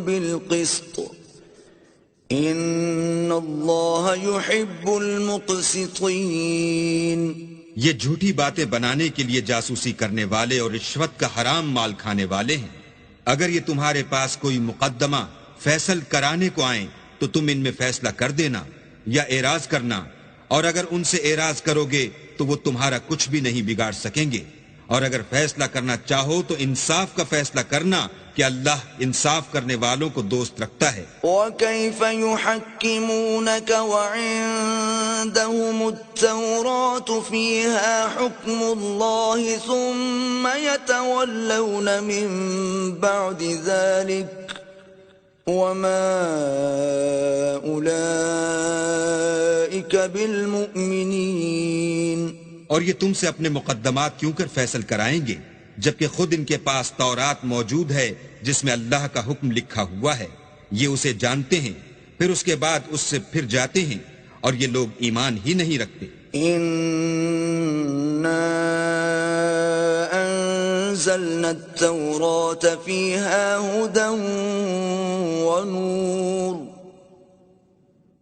بالقسط إن الله يحب المقسطين۔ یہ جھوٹی باتیں بنانے کے لیے جاسوسی کرنے والے اور رشوت کا حرام مال کھانے والے ہیں۔ اگر یہ تمہارے پاس کوئی مقدمہ فیصل کرانے کو آئیں تو تم ان میں فیصلہ کر دینا یا اعراض کرنا، اور اگر ان سے اعراض کرو گے تو وہ تمہارا کچھ بھی نہیں بگاڑ سکیں گے، اور اگر فیصلہ کرنا چاہو تو انصاف کا فیصلہ کرنا کہ اللہ انصاف کرنے والوں کو دوست رکھتا ہے۔ وَكَيْفَ يُحَكِّمُونَكَ وَعِندَهُمُ التَّوْرَاةُ فِيهَا حُكْمُ اللَّهِ ثُمَّ يَتَوَلَّوْنَ مِن بَعْدِ ذَلِكَ وَمَا أُولَئِكَ بِالْمُؤْمِنِينَ۔ اور یہ تم سے اپنے مقدمات کیوں کر فیصل کرائیں گے جبکہ خود ان کے پاس تورات موجود ہے جس میں اللہ کا حکم لکھا ہوا ہے، یہ اسے جانتے ہیں، پھر اس کے بعد اس سے پھر جاتے ہیں، اور یہ لوگ ایمان ہی نہیں رکھتے۔ إِنَّا أَنزَلْنَا التَّوْرَاةَ فِيهَا هُدًى وَنُورٌ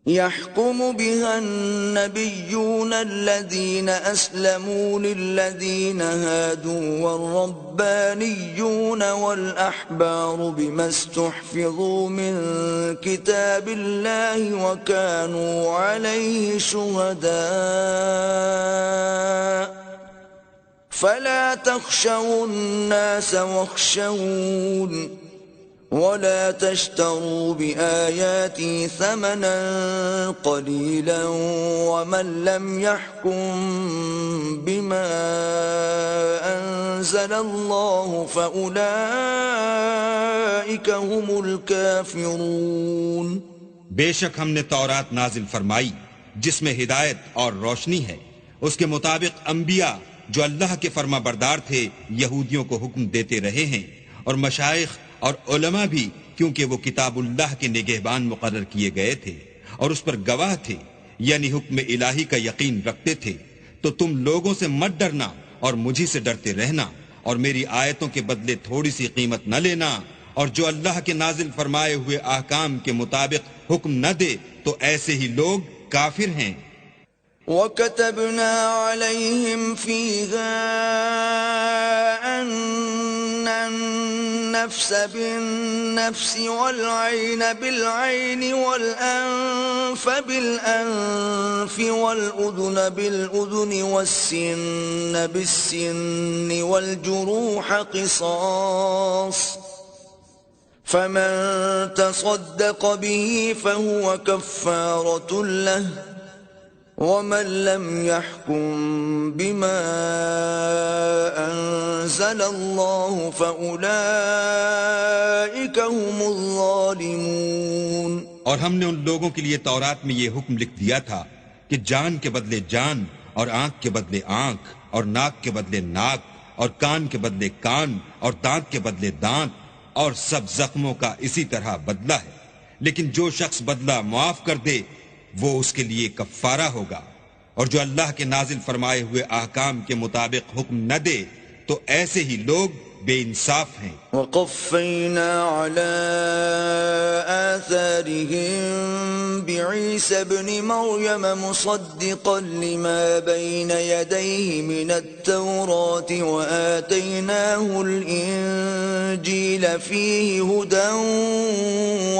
يحكم بها النبيون الذين أسلموا للذين هادوا والربانيون والأحبار بما استحفظوا من كتاب الله وكانوا عليه شهداء فلا تخشوا الناس واخشون ولا تشتروا بآياتي ثمنا قليلا ومن لم يحكم بما أنزل الله فأولئك هم الكافرون۔ بے شک ہم نے تورات نازل فرمائی جس میں ہدایت اور روشنی ہے، اس کے مطابق انبیاء جو اللہ کے فرما بردار تھے یہودیوں کو حکم دیتے رہے ہیں، اور مشائخ اور علماء بھی کیونکہ وہ کتاب اللہ کے نگہبان مقرر کیے گئے تھے، اور اس پر گواہ تھے، یعنی حکم الہی کا یقین رکھتے تھے، تو تم لوگوں سے مت ڈرنا اور مجھی سے ڈرتے رہنا، اور میری آیتوں کے بدلے تھوڑی سی قیمت نہ لینا، اور جو اللہ کے نازل فرمائے ہوئے احکام کے مطابق حکم نہ دے تو ایسے ہی لوگ کافر ہیں۔ وَكَتَبْنَا عَلَيْهِمْ فِيهَا أَنَّ النَّفْسَ بِالنَّفْسِ وَالْعَيْنَ بِالْعَيْنِ وَالْأَنفَ بِالْأَنفِ وَالْأُذُنَ بِالْأُذُنِ وَالسِّنَّ بِالسِّنِّ وَالْجُرُوحَ قِصَاصٌ فَمَن تَصَدَّقَ بِهِ فَهُوَ كَفَّارَةٌ لَهُ وَمَن لَّمْ يَحْكُم بِمَا أَنزَلَ اللَّهُ فَأُولَٰئِكَ هُمُ الظَّالِمُونَ۔ اور ہم نے ان لوگوں کے لیے تورات میں یہ حکم لکھ دیا تھا کہ جان کے بدلے جان، اور آنکھ کے بدلے آنکھ، اور ناک کے بدلے ناک، اور کان کے بدلے کان، اور دانت کے بدلے دانت، اور سب زخموں کا اسی طرح بدلہ ہے، لیکن جو شخص بدلہ معاف کر دے وہ اس کے لیے کفارہ ہوگا، اور جو اللہ کے نازل فرمائے ہوئے احکام کے مطابق حکم نہ دے تو ایسے ہی لوگ بے انصاف ہیں۔ وَقَفَّيْنَا عَلَىٰ آثَارِهِم بِعِيسَى ابْنِ مَرْيَمَ مُصَدِّقًا لِمَا بَيْنَ يَدَيْهِ مِنَ التَّوْرَاةِ وَآتَيْنَاهُ الْإِنجِيلَ فِيهِ هُدًى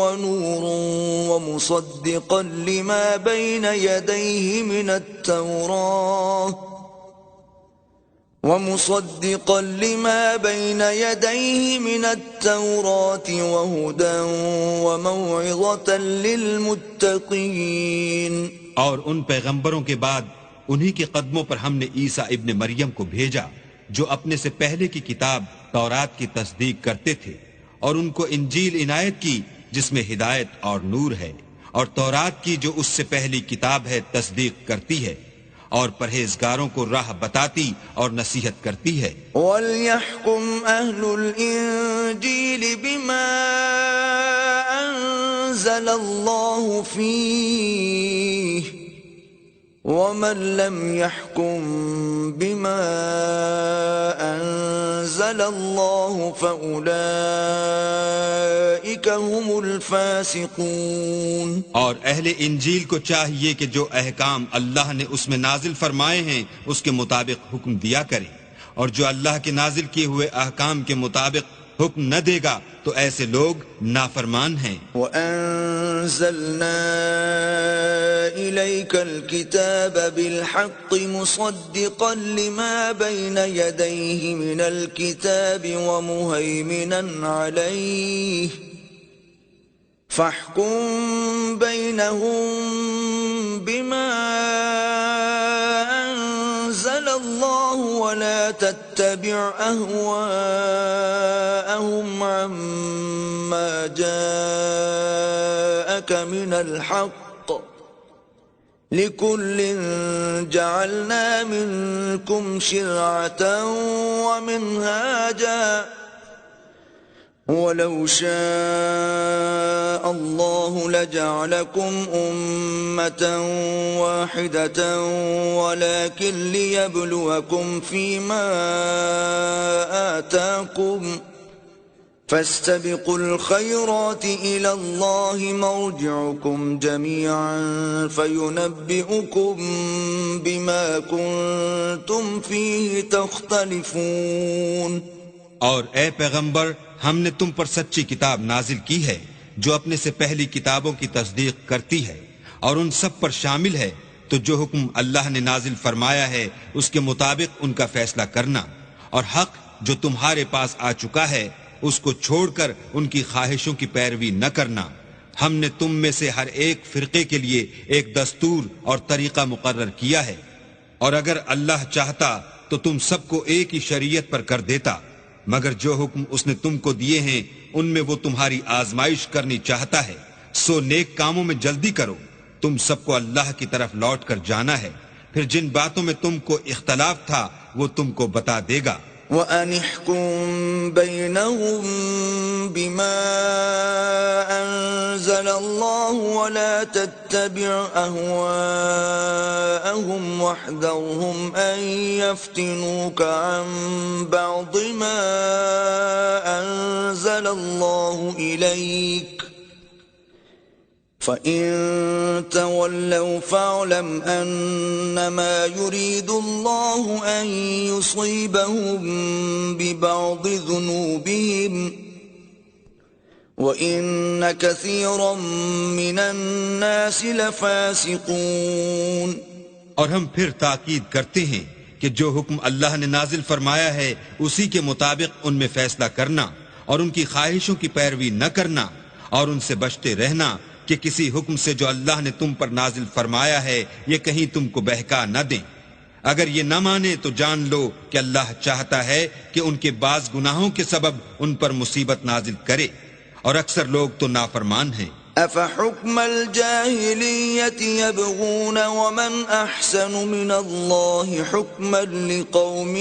وَنُورٌ وَمُصَدِّقًا لِمَا بَيْنَ يَدَيْهِ مِنَ التَّوْرَاةِ وَهُدًى وَمَوْعِظَةً لِّلْمُتَّقِينَ۔ اور ان پیغمبروں کے بعد انہی کے قدموں پر ہم نے عیسیٰ ابن مریم کو بھیجا جو اپنے سے پہلے کی کتاب تورات کی تصدیق کرتے تھے، اور ان کو انجیل عنایت کی جس میں ہدایت اور نور ہے، اور تورات کی جو اس سے پہلی کتاب ہے تصدیق کرتی ہے، اور پرہیزگاروں کو راہ بتاتی اور نصیحت کرتی ہے۔ وَلْيَحْكُمْ أَهْلُ الْإِنجِيلِ بِمَا أَنزَلَ اللَّهُ فِيهِ وَمَن لَّمْ يَحْكُم بِمَا أَنزَلَ اللَّهُ فَأُولَٰئِكَ هُمُ الْفَاسِقُونَ۔ اور اہل انجیل کو چاہیے کہ جو احکام اللہ نے اس میں نازل فرمائے ہیں اس کے مطابق حکم دیا کرے، اور جو اللہ کے نازل کیے ہوئے احکام کے مطابق حکم نہ دے گا تو ایسے لوگ نافرمان ہیں۔ وَأَنزَلْنَا إِلَيْكَ الْكِتَابَ بِالْحَقِّ مُصَدِّقًا لِمَا بَيْنَ يَدَيْهِ مِنَ الْكِتَابِ وَمُهَيْمِنًا عَلَيْهِ فَاحْكُم بَيْنَهُم بِمَا أَنزَلَ اللَّهُ وَلَا تَتَّبِعْ أَهْوَاءَهُمْ عَمَّا جَاءَكَ مِنَ الْحَقِّ لِكُلٍّ جَعَلْنَا مِنكُمْ شِرْعَةً وَمِنْهَاجًا وَلَوْ شَاءَ اللَّهُ لَجَعَلَكُمْ أُمَّةً وَاحِدَةً وَلَكِنْ لِيَبْلُوَكُمْ فِيمَا آتَاكُمْ فَاسْتَبِقُوا الْخَيْرَاتِ إِلَى اللَّهِ مَرْجِعُكُمْ جَمِيعًا فَيُنَبِّئُكُم بِمَا كُنتُمْ فِيهِ تَخْتَلِفُونَ۔ اور اے پیغمبر، ہم نے تم پر سچی کتاب نازل کی ہے جو اپنے سے پہلی کتابوں کی تصدیق کرتی ہے، اور ان سب پر شامل ہے، تو جو حکم اللہ نے نازل فرمایا ہے اس کے مطابق ان کا فیصلہ کرنا، اور حق جو تمہارے پاس آ چکا ہے اس کو چھوڑ کر ان کی خواہشوں کی پیروی نہ کرنا۔ ہم نے تم میں سے ہر ایک فرقے کے لیے ایک دستور اور طریقہ مقرر کیا ہے، اور اگر اللہ چاہتا تو تم سب کو ایک ہی شریعت پر کر دیتا، مگر جو حکم اس نے تم کو دیے ہیں ان میں وہ تمہاری آزمائش کرنی چاہتا ہے، سو نیک کاموں میں جلدی کرو، تم سب کو اللہ کی طرف لوٹ کر جانا ہے، پھر جن باتوں میں تم کو اختلاف تھا وہ تم کو بتا دے گا۔ وَأَنِ احْكُم بَيْنَهُم بِمَا أَنزَلَ اللَّهُ وَلَا تَتَّبِعْ أَهْوَاءَهُمْ وَاحْذَرْهُمْ أَن يَفْتِنُوكَ عَن بَعْضِ مَا أَنزَلَ اللَّهُ إِلَيْكَ فَإِن تَوَلَّوْا فَاعْلَمْ أَنَّمَا يُرِيدُ اللَّهُ أَن يُصِيبَهُم بِبَعْضِ ذُنُوبِهِمْ وَإِنَّ كَثِيرًا مِّنَ النَّاسِ لَفَاسِقُونَ۔ اور ہم پھر تاکید کرتے ہیں کہ جو حکم اللہ نے نازل فرمایا ہے اسی کے مطابق ان میں فیصلہ کرنا اور ان کی خواہشوں کی پیروی نہ کرنا اور ان سے بچتے رہنا کہ کسی حکم سے جو اللہ نے تم پر نازل فرمایا ہے یہ کہیں تم کو بہکا نہ دیں۔ اگر یہ نہ مانے تو جان لو کہ اللہ چاہتا ہے کہ ان کے بعض گناہوں کے سبب ان پر مصیبت نازل کرے، اور اکثر لوگ تو نافرمان ہیں۔ أَفَحُكْمَ الْجَاهِلِيَّةِ يَبْغُونَ وَمَنْ أَحْسَنُ مِنَ اللَّهِ حُكْمًا لِقَوْمٍ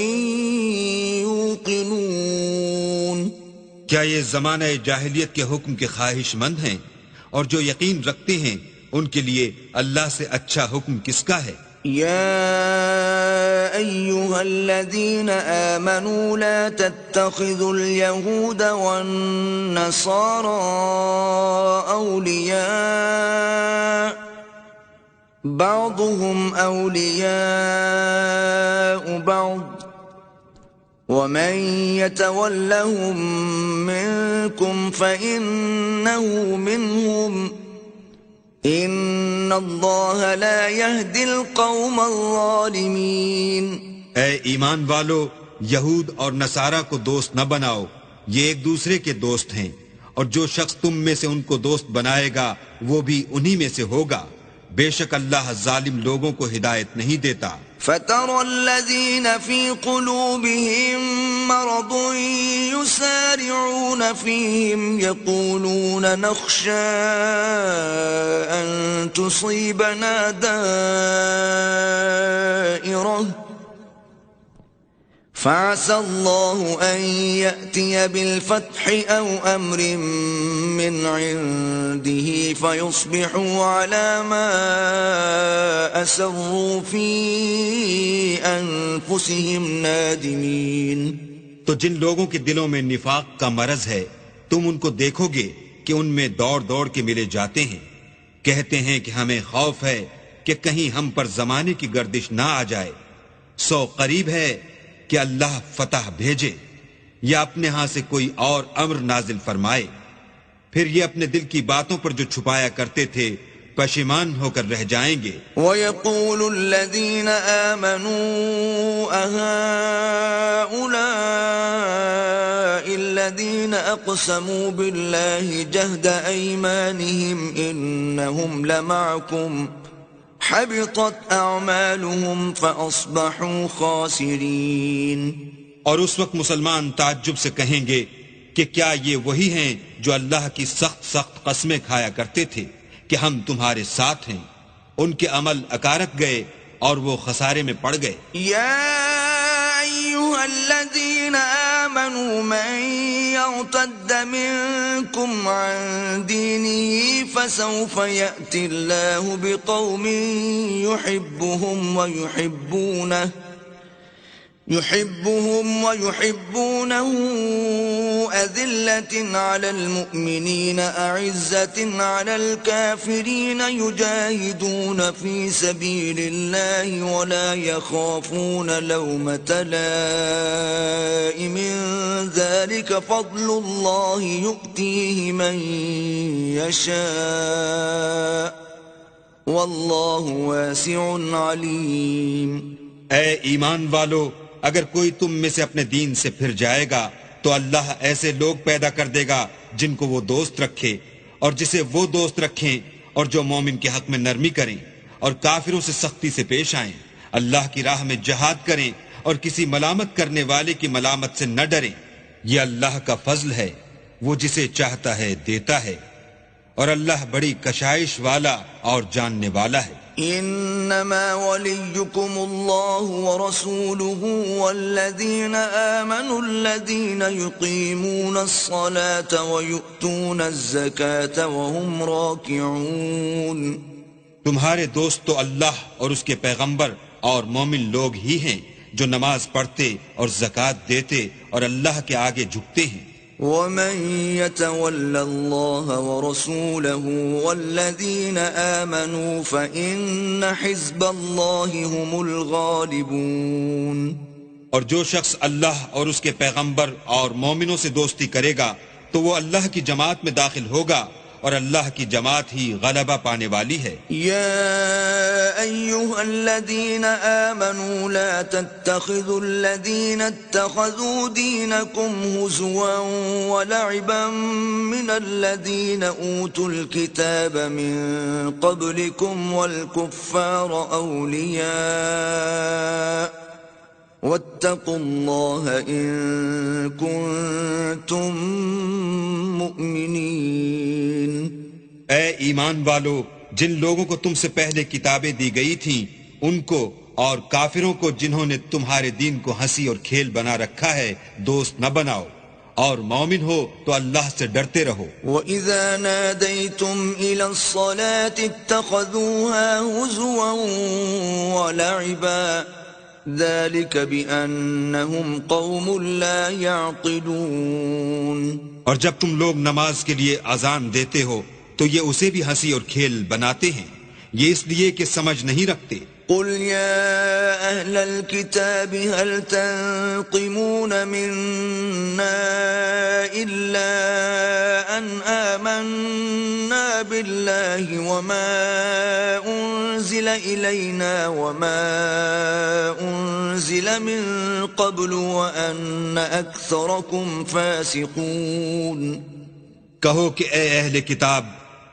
يُوقِنُونَ۔ کیا یہ زمانہ جاہلیت کے حکم کے خواہش مند ہیں؟ اور جو یقین رکھتے ہیں ان کے لیے اللہ سے اچھا حکم کس کا ہے؟ يا أيها الذين آمنوا لا تتخذوا اليهود والنصارى أولياء بعضهم أولياء بعض ومن يتولهم منكم فإنه منهم ان اللہ لا يهدی القوم الظالمین۔ اے ایمان والو، یہود اور نصارہ کو دوست نہ بناؤ، یہ ایک دوسرے کے دوست ہیں، اور جو شخص تم میں سے ان کو دوست بنائے گا وہ بھی انہی میں سے ہوگا، بے شک اللہ ظالم لوگوں کو ہدایت نہیں دیتا۔ فَتَرَى الَّذِينَ فِي قُلُوبِهِم مَّرَضٌ يُسَارِعُونَ فِيهِمْ يَقُولُونَ نَخْشَىٰ أَن تُصِيبَنَا دَائِرَةٌ فَعَسَى اللَّهُ أَن يَأْتِيَ بِالْفَتْحِ أَوْ أَمْرٍ مِّنْ عِندِهِ فَيُصْبِحُوا عَلَى مَا أَسَرُّوا فِي أَنفُسِهِمْ نَادِمِينَ۔ تو جن لوگوں کے دلوں میں نفاق کا مرض ہے تم ان کو دیکھو گے کہ ان میں دوڑ دوڑ کے ملے جاتے ہیں، کہتے ہیں کہ ہمیں خوف ہے کہ کہیں ہم پر زمانے کی گردش نہ آ جائے، سو قریب ہے کہ اللہ فتح بھیجے یا اپنے ہاں سے کوئی اور امر نازل فرمائے، پھر یہ اپنے دل کی باتوں پر جو چھپایا کرتے تھے پشیمان ہو کر رہ جائیں گے۔ وَيَقُولُ الَّذِينَ آمَنُوا أَهَٰؤُلَاءِ الَّذِينَ أَقْسَمُوا بِاللَّهِ جَهْدَ أَيْمَانِهِمْ إِنَّهُمْ لَمَعَكُمْ حَبِطَتْ أَعْمَالُهُمْ فَأَصْبَحُوا خَاسِرِينَ۔ اور اس وقت مسلمان تعجب سے کہیں گے کہ کیا یہ وہی ہیں جو اللہ کی سخت سخت قسمیں کھایا کرتے تھے کہ ہم تمہارے ساتھ ہیں، ان کے عمل اکارک گئے اور وہ خسارے میں پڑ گئے۔ یا ایھا الذین آمنوا من یرتد منکم عن دینه فسوف یأتی اللہ بقوم يحبهم ويحبونه أذلة على المؤمنين أعزة على الكافرين يجاهدون في سبيل الله ولا يخافون لومة لائم ذلك فضل الله يؤتيه من يشاء والله واسع عليم۔ اے ایمان والو، اگر کوئی تم میں سے اپنے دین سے پھر جائے گا تو اللہ ایسے لوگ پیدا کر دے گا جن کو وہ دوست رکھے اور جسے وہ دوست رکھیں، اور جو مومن کے حق میں نرمی کریں اور کافروں سے سختی سے پیش آئیں، اللہ کی راہ میں جہاد کریں اور کسی ملامت کرنے والے کی ملامت سے نہ ڈریں۔ یہ اللہ کا فضل ہے، وہ جسے چاہتا ہے دیتا ہے، اور اللہ بڑی کشائش والا اور جاننے والا ہے۔ إنما وليكم الله ورسوله والذين آمنوا الذين يقيمون الصلاة ويؤتون الزكاة وهم راكعون. تمہارے دوست تو اللہ اور اس کے پیغمبر اور مومن لوگ ہی ہیں جو نماز پڑھتے اور زکوٰۃ دیتے اور اللہ کے آگے جھکتے ہیں. ومن يتول الله ورسوله والذين آمنوا فإن حزب الله هم الغالبون. اور جو شخص اللہ اور اس کے پیغمبر اور مومنوں سے دوستی کرے گا تو وہ اللہ کی جماعت میں داخل ہوگا اور اللہ کی جماعت ہی غلبہ پانے والی ہے. یا ایھا الذین آمنوا لا تتخذوا الذین اتخذوا دینکم ہزوا ولعبا من الذین اوتوا الکتاب من قبلکم والکفار اولیاء واتقوا اللہ ان کنتم مؤمنین. اے ایمان والو، جن لوگوں کو تم سے پہلے کتابیں دی گئی تھیں ان کو اور کافروں کو جنہوں نے تمہارے دین کو ہنسی اور کھیل بنا رکھا ہے دوست نہ بناؤ، اور مومن ہو تو اللہ سے ڈرتے رہو. وَإِذَا نَادَيْتُمْ إِلَى الصَّلَاةِ اتَّخَذُوهَا هُزُوًا وَلَعِبًا ذَلِكَ بِأَنَّهُمْ قَوْمٌ لَا يَعْقِلُونَ. اور جب تم لوگ نماز کے لیے اذان دیتے ہو تو یہ اسے بھی ہنسی اور کھیل بناتے ہیں، یہ اس لیے کہ سمجھ نہیں رکھتے. قل يا أهل الكتاب هل تنقمون منا إلا أن آمنا بالله وما أنزل إلينا وما أنزل من قبل وأن أكثركم فاسقون. کہو کہ اے اہل کتاب،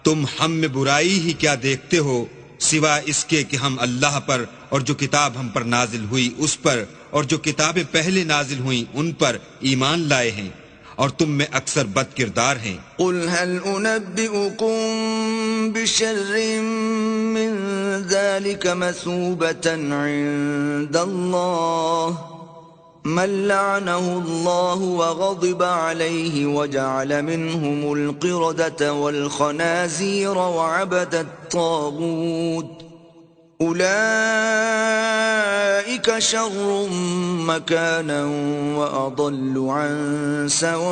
تم ہم میں برائی ہی کیا دیکھتے ہو سوائے اس کے کہ ہم اللہ پر اور جو کتاب ہم پر نازل ہوئی اس پر اور جو کتابیں پہلے نازل ہوئیں ان پر ایمان لائے ہیں، اور تم میں اکثر بد کردار ہیں. قل هل أنبئكم بشر من ذلك مثوبة عند الله من لعنه الله وغضب عليه وجعل منهم القردة والخنازير وعبد الطاغوت أولئك شر مكانا وأضل عن سواء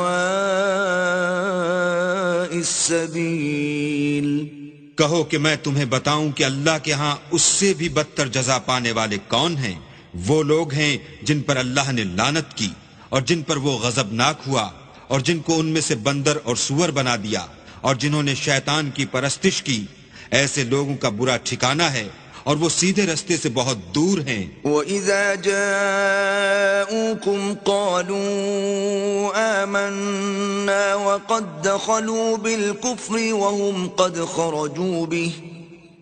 السبيل. کہو کہ میں تمہیں بتاؤں کہ اللہ کے ہاں اس سے بھی بدتر جزا پانے والے کون ہیں. وہ لوگ ہیں جن پر اللہ نے لعنت کی اور جن پر وہ غضبناک ہوا اور جن کو ان میں سے بندر اور سور بنا دیا اور جنہوں نے شیطان کی پرستش کی. ایسے لوگوں کا برا ٹھکانہ ہے اور وہ سیدھے رستے سے بہت دور ہیں. وَإِذَا جَاءُوكُمْ قَالُوا آمَنَّا وَقَدْ دَخَلُوا بِالْكُفْرِ وَهُمْ قَدْ خَرَجُوا بِهِ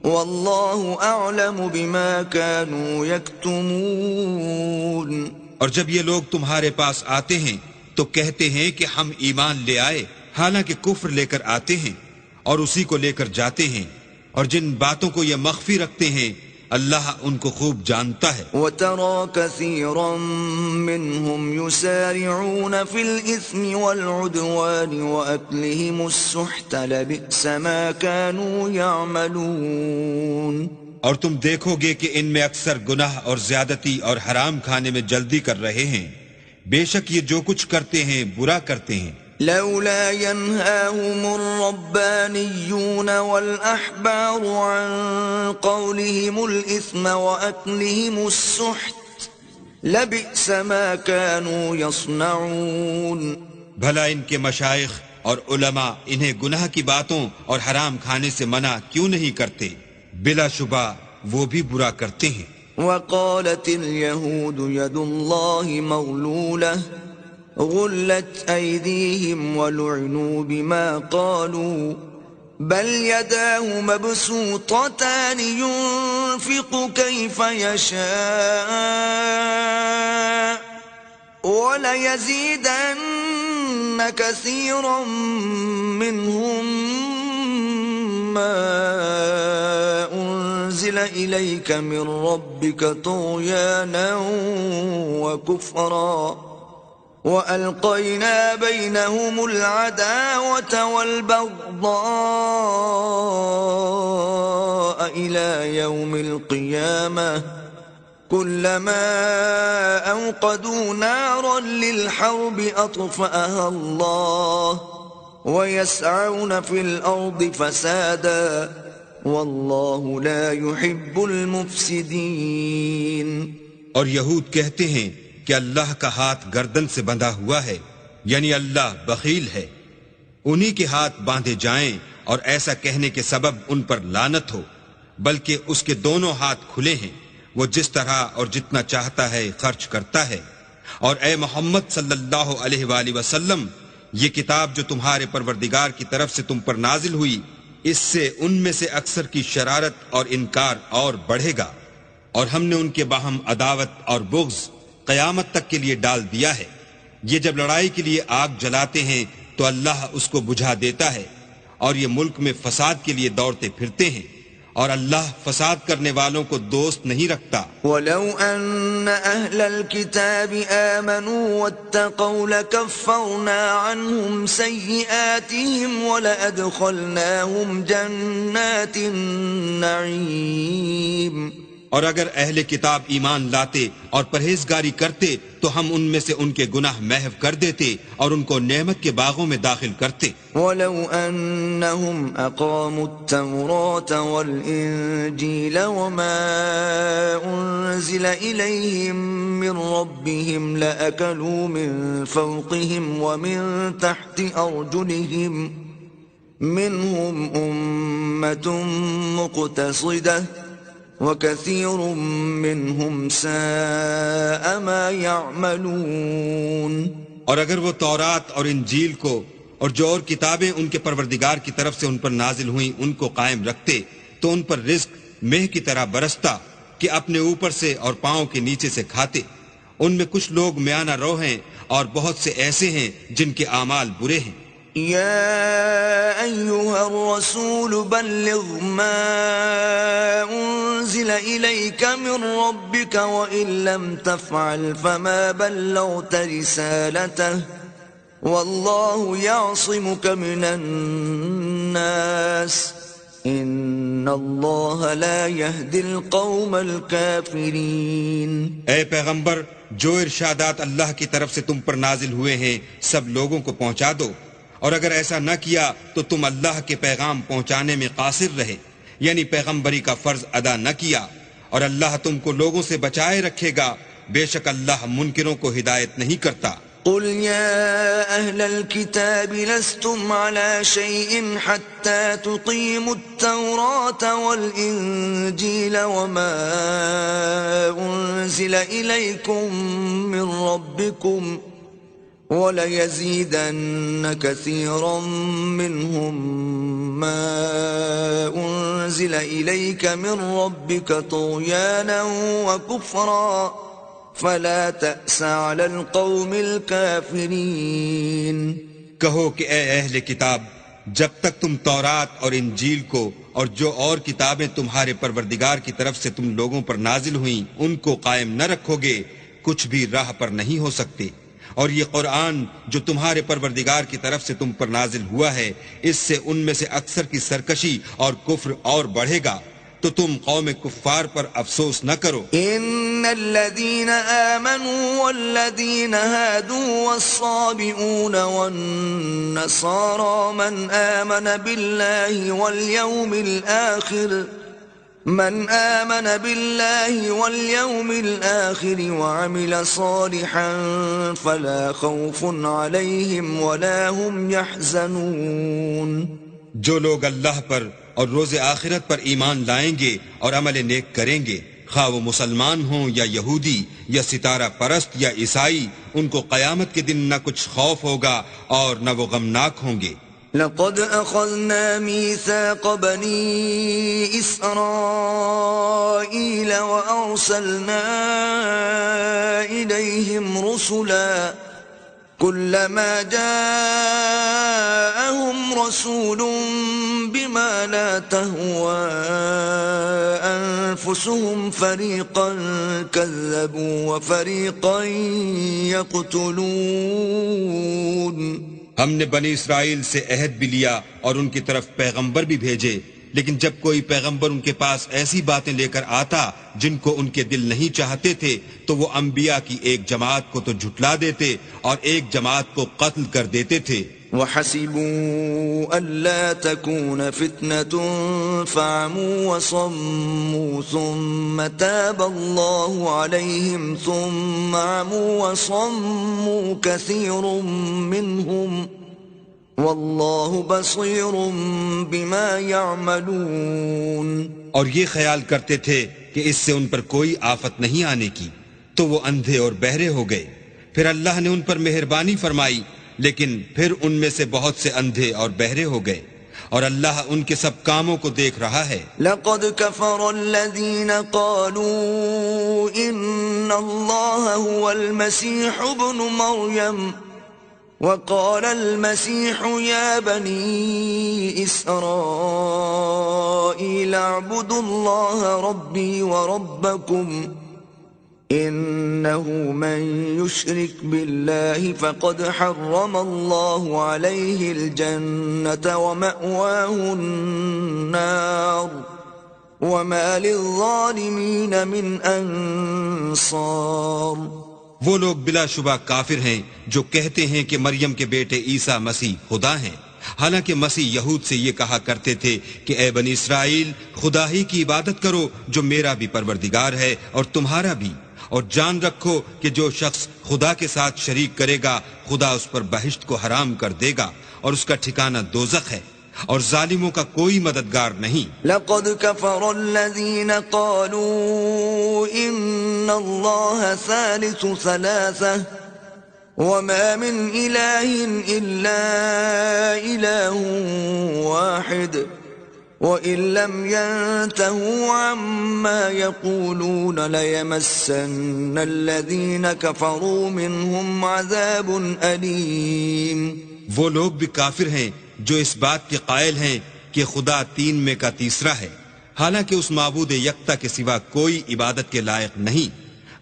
واللہ اعلم بما كانوا یکتمون. اور جب یہ لوگ تمہارے پاس آتے ہیں تو کہتے ہیں کہ ہم ایمان لے آئے، حالانکہ کفر لے کر آتے ہیں اور اسی کو لے کر جاتے ہیں، اور جن باتوں کو یہ مخفی رکھتے ہیں اللہ ان کو خوب جانتا ہے. وَتَرَى كَثِيرًا مِّنْهُمْ يُسَارِعُونَ فِي الْإِثْمِ وَالْعُدْوَانِ وَأَكْلِهِمُ السُّحْتَ لَبِئْسَ مَا كَانُوا يَعْمَلُونَ. اور تم دیکھو گے کہ ان میں اکثر گناہ اور زیادتی اور حرام کھانے میں جلدی کر رہے ہیں، بے شک یہ جو کچھ کرتے ہیں برا کرتے ہیں. لولا ينهاهم الربانيون والأحبار عن قولهم الإثم وأكلهم السحت لبئس ما كانوا يصنعون. بھلا ان کے مشائخ اور علماء انہیں گناہ کی باتوں اور حرام کھانے سے منع کیوں نہیں کرتے؟ بلا شبہ وہ بھی برا کرتے ہیں. وقالت اليهود يد الله مغلولة غلت أيديهم ولعنوا بما قالوا بل يداه مبسوطتان ينفق كيف يشاء وليزيدن كثيرا منهم ما أنزل أنزل إليك من ربك طغيانا وكفرا وألقينا بينهم العداوة والبغضاء إلى يوم القيامة كلما أوقدوا نارا للحرب أطفأها الله ويسعون في الأرض فسادا والله لا يحب المفسدين. اور یہود کہتے ہیں کہ اللہ کا ہاتھ گردن سے بندھا ہوا ہے، یعنی اللہ بخیل ہے، انہی کے ہاتھ باندھے جائیں اور ایسا کہنے کے سبب ان پر لعنت ہو، بلکہ اس کے دونوں ہاتھ کھلے ہیں، وہ جس طرح اور جتنا چاہتا ہے خرچ کرتا ہے. اور اے محمد صلی اللہ علیہ وآلہ وسلم، یہ کتاب جو تمہارے پروردگار کی طرف سے تم پر نازل ہوئی، اس سے ان میں سے اکثر کی شرارت اور انکار اور بڑھے گا، اور ہم نے ان کے باہم عداوت اور بغض قیامت تک کے لیے ڈال دیا ہے. یہ جب لڑائی کے لیے آگ جلاتے ہیں تو اللہ اس کو بجھا دیتا ہے، اور یہ ملک میں فساد کے لیے دوڑتے پھرتے ہیں، اور اللہ فساد کرنے والوں کو دوست نہیں رکھتا. وَلَوْ أَنَّ أَهْلَ الْكِتَابِ آمَنُوا وَاتَّقَوْا لَكَفَّرْنَا عَنْهُمْ سَيِّئَاتِهِمْ وَلَأَدْخَلْنَاهُمْ جَنَّاتِ النَّعِيمِ. اور اگر اہل کتاب ایمان لاتے اور پرہیزگاری کرتے تو ہم ان میں سے ان کے گناہ محو کر دیتے اور ان کو نعمت کے باغوں میں داخل کرتے. وَلَوْ أَنَّهُمْ أَقَامُوا التَّوْرَاةَ وَالْإِنْجِيلَ وَمَا أُنْزِلَ إِلَيْهِمْ مِنْ رَبِّهِمْ لَأَكَلُوا مِنْ فَوْقِهِمْ وَمِنْ تَحْتِ أَرْجُلِهِمْ مِنْهُمْ أُمَّةٌ مُقْتَصِدَةٌ وَكَثِيرٌ مِّنْهُمْ سَاءَ مَا يَعْمَلُونَ. اور اگر وہ تورات اور انجیل کو اور جو اور کتابیں ان کے پروردگار کی طرف سے ان پر نازل ہوئیں ان کو قائم رکھتے تو ان پر رزق مہ کی طرح برستا کہ اپنے اوپر سے اور پاؤں کے نیچے سے کھاتے. ان میں کچھ لوگ میانہ رو ہیں اور بہت سے ایسے ہیں جن کے اعمال برے ہیں. يا أيها الرسول بلغ ما أنزل إليك من ربك وإن لم تفعل فما بلغت رسالته والله يعصمك من الناس إن الله لا يهدي القوم الكافرين. اے پیغمبر، جو ارشادات اللہ کی طرف سے تم پر نازل ہوئے ہیں سب لوگوں کو پہنچا دو، اور اگر ایسا نہ کیا تو تم اللہ کے پیغام پہنچانے میں قاصر رہے، یعنی پیغمبری کا فرض ادا نہ کیا، اور اللہ تم کو لوگوں سے بچائے رکھے گا، بے شک اللہ منکروں کو ہدایت نہیں کرتا. قل يا أهل الكتاب لستم على شيء حتى تقيموا التوراة والإنجيل وما أنزل إليكم من ربكم وَلَيَزِيدَنَّ كَثِيرًا مِّنْهُمْ مَا أُنزِلَ إِلَيْكَ مِنْ رَبِّكَ طُغْيَانًا وَكُفْرًا فَلَا تَأْسَ عَلَى الْقَوْمِ الْكَافِرِينَ. کہو کہ اے اہل کتاب، جب تک تم تورات اور انجیل کو اور جو اور کتابیں تمہارے پروردگار کی طرف سے تم لوگوں پر نازل ہوئیں ان کو قائم نہ رکھو گے، کچھ بھی راہ پر نہیں ہو سکتے. اور یہ قرآن جو تمہارے پروردگار کی طرف سے تم پر نازل ہوا ہے، اس سے ان میں سے اکثر کی سرکشی اور کفر اور بڑھے گا، تو تم قوم کفار پر افسوس نہ کرو. ان الذين آمنوا والذين هادوا والصابئون والنصارى من آمن بالله واليوم الآخر وعمل صالحا فلا خوف عليهم ولا هم يحزنون. جو لوگ اللہ پر اور روز آخرت پر ایمان لائیں گے اور عمل نیک کریں گے، خواہ وہ مسلمان ہوں یا یہودی یا ستارہ پرست یا عیسائی، ان کو قیامت کے دن نہ کچھ خوف ہوگا اور نہ وہ غمناک ہوں گے. لقد أخذنا ميثاق بني إسرائيل وأرسلنا إليهم رسلا كلما جاءهم رسول بما لا تهوى أنفسهم فريقا كذبوا وفريقا يقتلون. ہم نے بنی اسرائیل سے عہد بھی لیا اور ان کی طرف پیغمبر بھی بھیجے، لیکن جب کوئی پیغمبر ان کے پاس ایسی باتیں لے کر آتا جن کو ان کے دل نہیں چاہتے تھے تو وہ انبیاء کی ایک جماعت کو تو جھٹلا دیتے اور ایک جماعت کو قتل کر دیتے تھے. وحسبوا ألا تكون فتنة فعموا وصموا ثم تاب الله عليهم ثم عموا وصموا كثير منهم واللہ بصیر بما يعملون. اور یہ خیال کرتے تھے کہ اس سے ان پر کوئی آفت نہیں آنے کی، تو وہ اندھے اور بہرے ہو گئے. پھر اللہ نے ان پر مہربانی فرمائی، لیکن پھر ان میں سے بہت سے اندھے اور بہرے ہو گئے، اور اللہ ان کے سب کاموں کو دیکھ رہا ہے. لقد كفر الذين قالوا ان الله هو المسيح ابن مريم وقال المسيح يا بني إسرائيل اعبدوا الله ربي وربكم إنه من يشرك بالله فقد حرم الله عليه الجنة ومأواه النار وما للظالمين من أنصار. وہ لوگ بلا شبہ کافر ہیں جو کہتے ہیں کہ مریم کے بیٹے عیسیٰ مسیح خدا ہیں، حالانکہ مسیح یہود سے یہ کہا کرتے تھے کہ اے بنی اسرائیل خدا ہی کی عبادت کرو جو میرا بھی پروردگار ہے اور تمہارا بھی، اور جان رکھو کہ جو شخص خدا کے ساتھ شریک کرے گا خدا اس پر بہشت کو حرام کر دے گا اور اس کا ٹھکانہ دوزخ ہے، اور ظالموں کا کوئی مددگار نہیں. لقد كفر الذين قالوا ان الله ثالث ثلاثة وما من إله إلا إله واحد وإن لم ينتهوا عما يقولون ليمسن الذين كفروا منهم عذاب أليم. وہ لوگ بھی کافر ہیں جو اس بات کے قائل ہیں کہ خدا تین میں کا تیسرا ہے، حالانکہ اس معبود یکتا کے سوا کوئی عبادت کے لائق نہیں.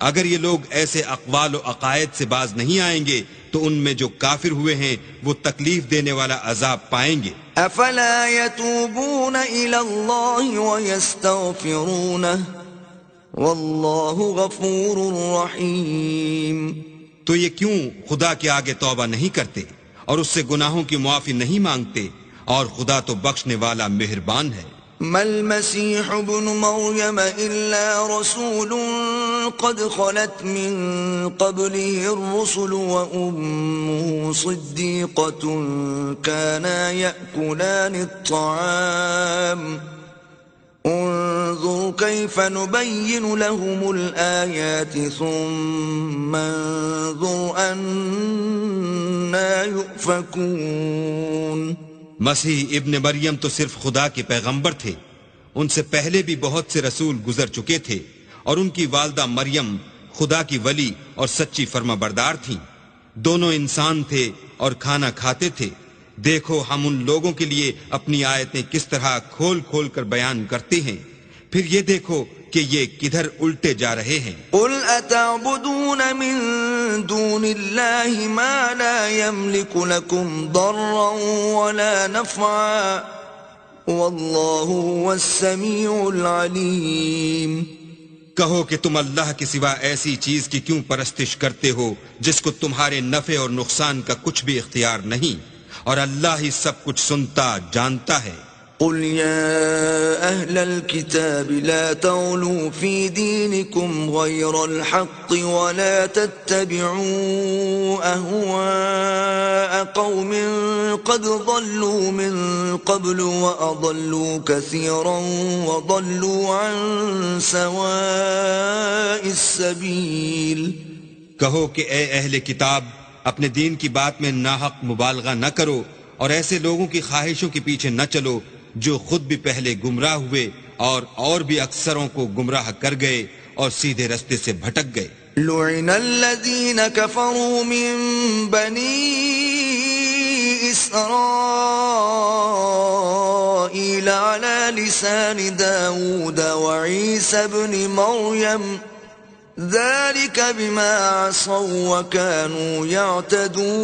اگر یہ لوگ ایسے اقوال و عقائد سے باز نہیں آئیں گے تو ان میں جو کافر ہوئے ہیں وہ تکلیف دینے والا عذاب پائیں گے. افلا يتوبون الى الله ويستغفرونه والله غفور رحيم. تو یہ کیوں خدا کے آگے توبہ نہیں کرتے اور اس سے گناہوں کی معافی نہیں مانگتے، اور خدا تو بخشنے والا مہربان ہے. ما المسيح ابن مريم إلا رسول قد خلت من قبله الرسل وأمه صديقة كانا يأكلان الطعام انظر كيف نبين لهم الآيات ثم انظر أنا يؤفكون. مسیح ابن مریم تو صرف خدا کے پیغمبر تھے، ان سے پہلے بھی بہت سے رسول گزر چکے تھے، اور ان کی والدہ مریم خدا کی ولی اور سچی فرما بردار تھیں. دونوں انسان تھے اور کھانا کھاتے تھے. دیکھو ہم ان لوگوں کے لیے اپنی آیتیں کس طرح کھول کھول کر بیان کرتے ہیں، پھر یہ دیکھو کہ یہ کدھر الٹے جا رہے ہیں. قل اتعبدون من دون اللہ ما لا يملك لكم ضرا ولا نفعا واللہ هو السمیع العلیم. کہو کہ تم اللہ کے سوا ایسی چیز کی کیوں پرستش کرتے ہو جس کو تمہارے نفع اور نقصان کا کچھ بھی اختیار نہیں، اور اللہ ہی سب کچھ سنتا جانتا ہے. قل يا أهل الكتاب لا تغلوا في دينكم غير الحق ولا تتبعوا أهواء قوم قد ضلوا من قبل وأضلوا كثيرا وضلوا عن سواء السبيل. کہو کہ اے اہل کتاب اپنے دین کی بات میں ناحق مبالغہ نہ کرو اور ایسے لوگوں کی خواہشوں کے پیچھے نہ چلو جو خود بھی پہلے گمراہ ہوئے اور بھی اکثروں کو گمراہ کر گئے اور سیدھے رستے سے بھٹک گئے. لعن الذين كفروا من بني إسرائيل على لسان داود وعيسى بن مريم ذلك بما عصوا وكانوا يعتدون.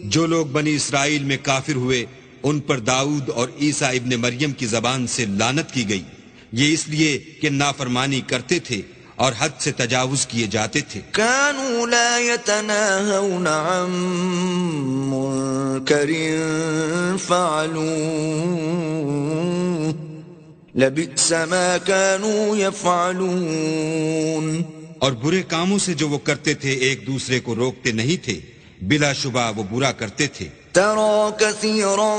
جو لوگ بنی اسرائیل میں کافر ہوئے ان پر داؤد اور عیسیٰ ابن مریم کی زبان سے لعنت کی گئی، یہ اس لیے کہ نافرمانی کرتے تھے اور حد سے تجاوز کیے جاتے تھے. كانوا لا يتناهون عن منكر فعلوه لبئس ما كانوا يفعلون. اور برے کاموں سے جو وہ کرتے تھے ایک دوسرے کو روکتے نہیں تھے، بلا شبہ وہ برا کرتے تھے. ترى كثيرا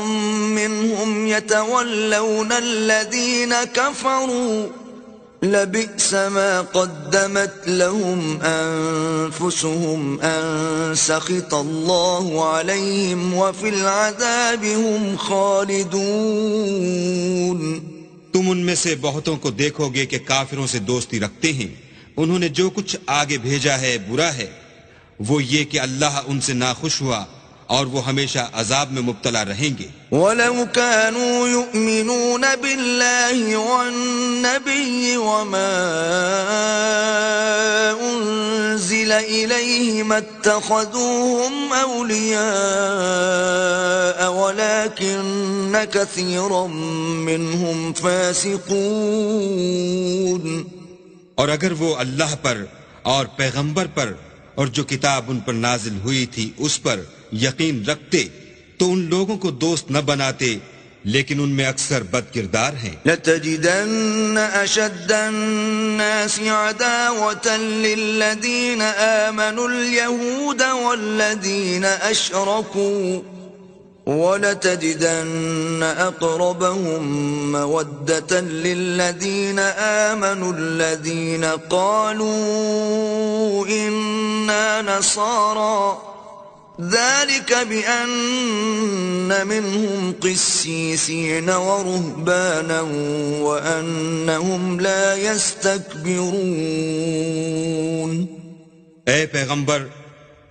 منهم يتولون الذين كفروا لبئس ما قدمت لهم أنفسهم أن سخط الله عليهم وفي العذاب هم خالدون. تم ان میں سے بہتوں کو دیکھو گے کہ کافروں سے دوستی رکھتے ہیں، انہوں نے جو کچھ آگے بھیجا ہے برا ہے، وہ یہ کہ اللہ ان سے ناخوش ہوا اور وہ ہمیشہ عذاب میں مبتلا رہیں گے. وَلَوْ كَانُوا يُؤْمِنُونَ بِاللَّهِ وَالنَّبِيِّ وَمَا أُنزِلَ إِلَيْهِ مَا اتَّخَذُوهُمْ أَوْلِيَاءَ وَلَكِنَّ كَثِيرًا مِّنْهُمْ فَاسِقُونَ. اور اگر وہ اللہ پر اور پیغمبر پر اور جو کتاب ان پر نازل ہوئی تھی اس پر یقین رکھتے تو ان لوگوں کو دوست نہ بناتے، لیکن ان میں اکثر بد کردار ہیں. لَتَجِدَنَّ أَشَدَّ النَّاسِ عَدَاوَةً لِّلَّذِينَ آمَنُوا الْيَهُودَ وَالَّذِينَ أَشْرَكُوا وَلَتَجِدَنَّ أَقْرَبَهُم مَّوَدَّةً لِّلَّذِينَ آمَنُوا الَّذِينَ قَالُوا إِنَّا نَصَارَىٰ ذَلِكَ بِأَنَّ مِنْهُمْ قِسِّيسِينَ وَرُهْبَانًا وَأَنَّهُمْ لَا يَسْتَكْبِرُونَ. اے پیغمبر،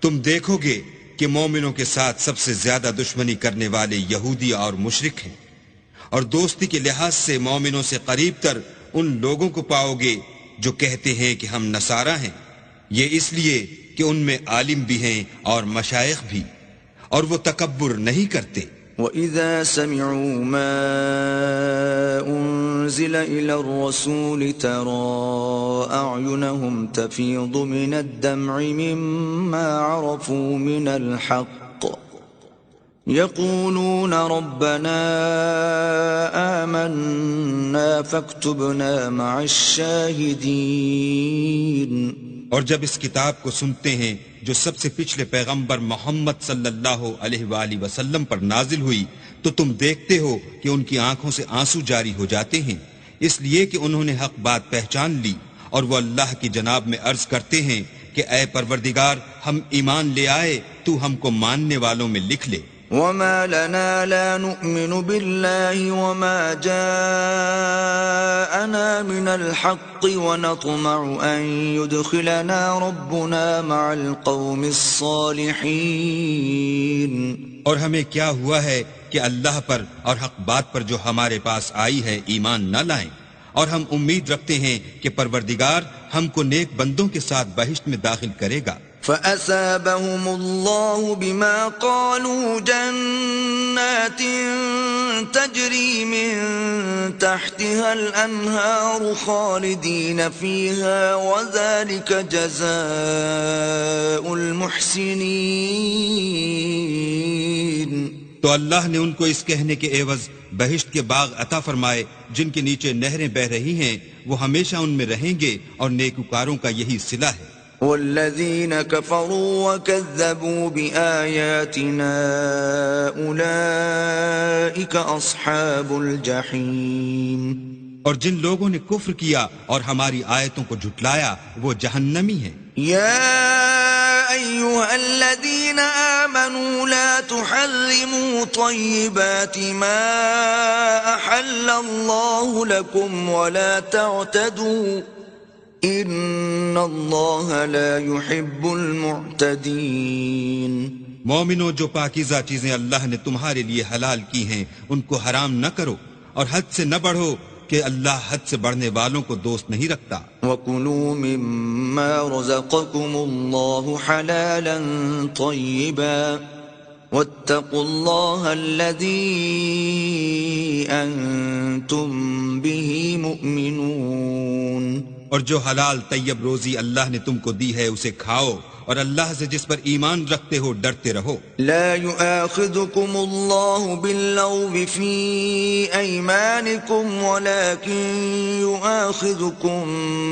تم دیکھو گے کہ مومنوں کے ساتھ سب سے زیادہ دشمنی کرنے والے یہودی اور مشرک ہیں، اور دوستی کے لحاظ سے مومنوں سے قریب تر ان لوگوں کو پاؤ گے جو کہتے ہیں کہ ہم نصارہ ہیں، یہ اس لیے کہ ان میں عالم بھی ہیں اور مشائخ بھی، اور وہ تکبر نہیں کرتے. وَإِذَا سَمِعُوا مَا أُنزِلَ إِلَى الرَّسُولِ تَرَىٰ أَعْيُنَهُمْ تَفِيضُ مِنَ الدَّمْعِ مِمَّا عَرَفُوا مِنَ الْحَقِّ يَقُولُونَ رَبَّنَا آمَنَّا فَاكْتُبْنَا مَعَ الشَّاهِدِينَ. اور جب اس کتاب کو سنتے ہیں جو سب سے پچھلے پیغمبر محمد صلی اللہ علیہ وآلہ وسلم پر نازل ہوئی، تو تم دیکھتے ہو کہ ان کی آنکھوں سے آنسو جاری ہو جاتے ہیں، اس لیے کہ انہوں نے حق بات پہچان لی، اور وہ اللہ کی جناب میں عرض کرتے ہیں کہ اے پروردگار، ہم ایمان لے آئے، تو ہم کو ماننے والوں میں لکھ لے. وما لنا لا نؤمن بالله وما جاءنا من الحق ونطمع أن يدخلنا ربنا مع القوم الصالحين. اور ہمیں کیا ہوا ہے کہ اللہ پر اور حق بات پر جو ہمارے پاس آئی ہے ایمان نہ لائیں، اور ہم امید رکھتے ہیں کہ پروردگار ہم کو نیک بندوں کے ساتھ بہشت میں داخل کرے گا. فَأَثَابَهُمُ اللَّهُ بِمَا قَالُوا جَنَّاتٍ تَجْرِي مِن تَحْتِهَا الْأَنْهَارُ خَالِدِينَ فِيهَا وَذَلِكَ جَزَاءُ الْمُحْسِنِينَ. تو اللہ نے ان کو اس کہنے کے عوض بہشت کے باغ عطا فرمائے جن کے نیچے نہریں بہ رہی ہیں، وہ ہمیشہ ان میں رہیں گے، اور نیکوکاروں کا یہی صلہ ہے. والذين كفروا وكذبوا بآياتنا أولئك أصحاب الجحيم. اور جن لوگوں نے کفر کیا اور ہماری آیتوں کو جھٹلایا وہ جہنمی ہیں. يا أيها الذين آمنوا لا تحرموا طيبات ما أحل الله لكم ولا تعتدوا إن الله لا يحب المعتدين. مومنو، جو پاکیزہ چیزیں اللہ نے تمہارے لیے حلال کی ہیں ان کو حرام نہ کرو، اور حد سے نہ بڑھو کہ اللہ حد سے بڑھنے والوں کو دوست نہیں رکھتا. وَكُلُوا مِمَّا رَزَقَكُمُ اللَّهُ حَلَالًا طَيِّبًا وَاتَّقُوا اللَّهَ الَّذِي أَنْتُمْ بِهِ مُؤْمِنُونَ. اور جو حلال طیب روزی اللہ نے تم کو دی ہے اسے کھاؤ، اور اللہ سے جس پر ایمان رکھتے ہو ڈرتے رہو. لا يؤاخذكم الله باللغو في أيمانكم ولكن يؤاخذكم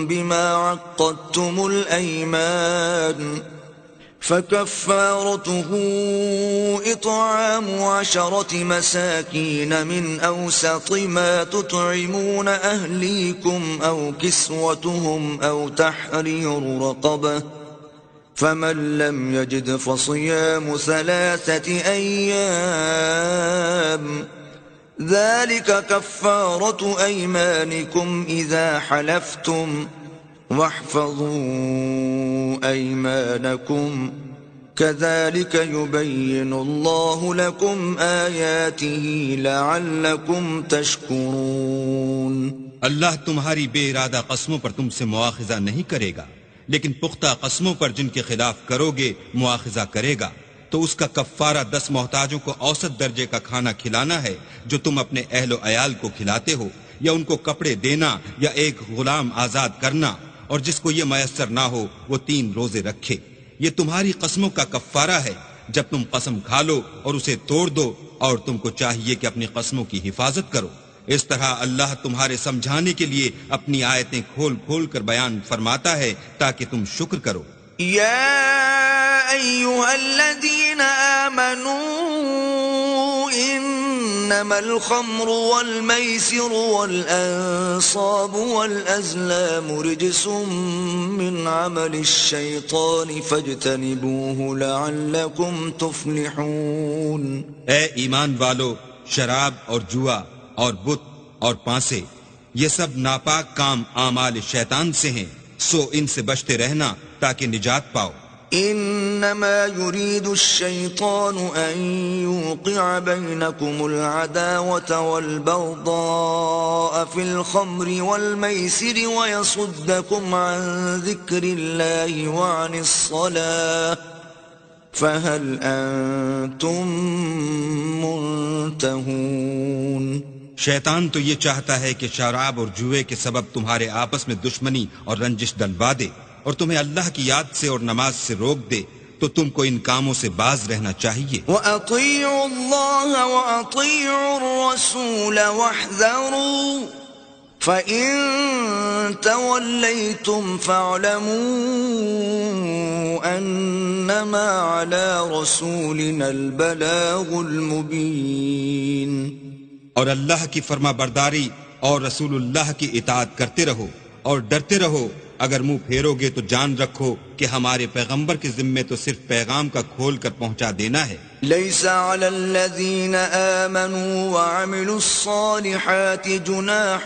بما عقدتم الأيمان، فكفارته إطعام 10 مساكين من أوسط ما تطعمون أهليكم أو كسوتهم أو تحرير رقبة، فمن لم يجد فصيام 3 أيام، ذلك كفارة أيمانكم إذا حلفتم، واحفظوا أيمانكم، كذلك يبين الله لكم آياته لعلكم تشكرون. اللہ تمہاری بے ارادہ قسموں پر تم سے مواخذہ نہیں کرے گا، لیکن پختہ قسموں پر جن کے خلاف کرو گے مواخذہ کرے گا، تو اس کا کفارہ 10 محتاجوں کو اوسط درجے کا کھانا کھلانا ہے جو تم اپنے اہل و عیال کو کھلاتے ہو، یا ان کو کپڑے دینا یا ایک غلام آزاد کرنا، اور جس کو یہ میسر نہ ہو وہ 3 روزے رکھے. یہ تمہاری قسموں کا کفارہ ہے جب تم قسم کھا لو اور اسے توڑ دو، اور تم کو چاہیے کہ اپنی قسموں کی حفاظت کرو. اس طرح اللہ تمہارے سمجھانے کے لیے اپنی آیتیں کھول کھول کر بیان فرماتا ہے تاکہ تم شکر کرو. یا ایھا الذین آمنوا انما الخمر والمیسر والانصاب والازلام رجس من عمل الشیطان فاجتنبوه لعلکم تفلحون. اے ایمان والو، شراب اور جوا اور بت اور پانسے یہ سب ناپاک کام اعمال شیطان سے ہیں، سو ان سے بچتے رہنا تاکہ نجات پاؤ. انما يريد الشيطان ان يوقع بينكم العداوة والبغضاء في الخمر والميسر ويصدكم عن ذكر الله وعن الصلاة فهل انتم منتهون. شیطان تو یہ چاہتا ہے کہ شراب اور جوئے کے سبب تمہارے آپس میں دشمنی اور رنجش ڈلوا دے، اور تمہیں اللہ کی یاد سے اور نماز سے روک دے، تو تم کو ان کاموں سے باز رہنا چاہیے. وَأَطِيعُوا اللَّهَ وَأَطِيعُوا الرَّسُولَ وَاحْذَرُوا فَإِن تَوَلَّيْتُمْ فَاعْلَمُوا أَنَّمَا عَلَى رَسُولِنَا الْبَلَاغُ الْمُبِينُ. اور اللہ کی فرما برداری اور رسول اللہ کی اطاعت کرتے رہو اور ڈرتے رہو. اگر منہ پھیرو گے تو جان رکھو کہ ہمارے پیغمبر کے ذمے تو صرف پیغام کا کھول کر پہنچا دینا ہے. ليس على الذين آمنوا وعملوا الصالحات جناح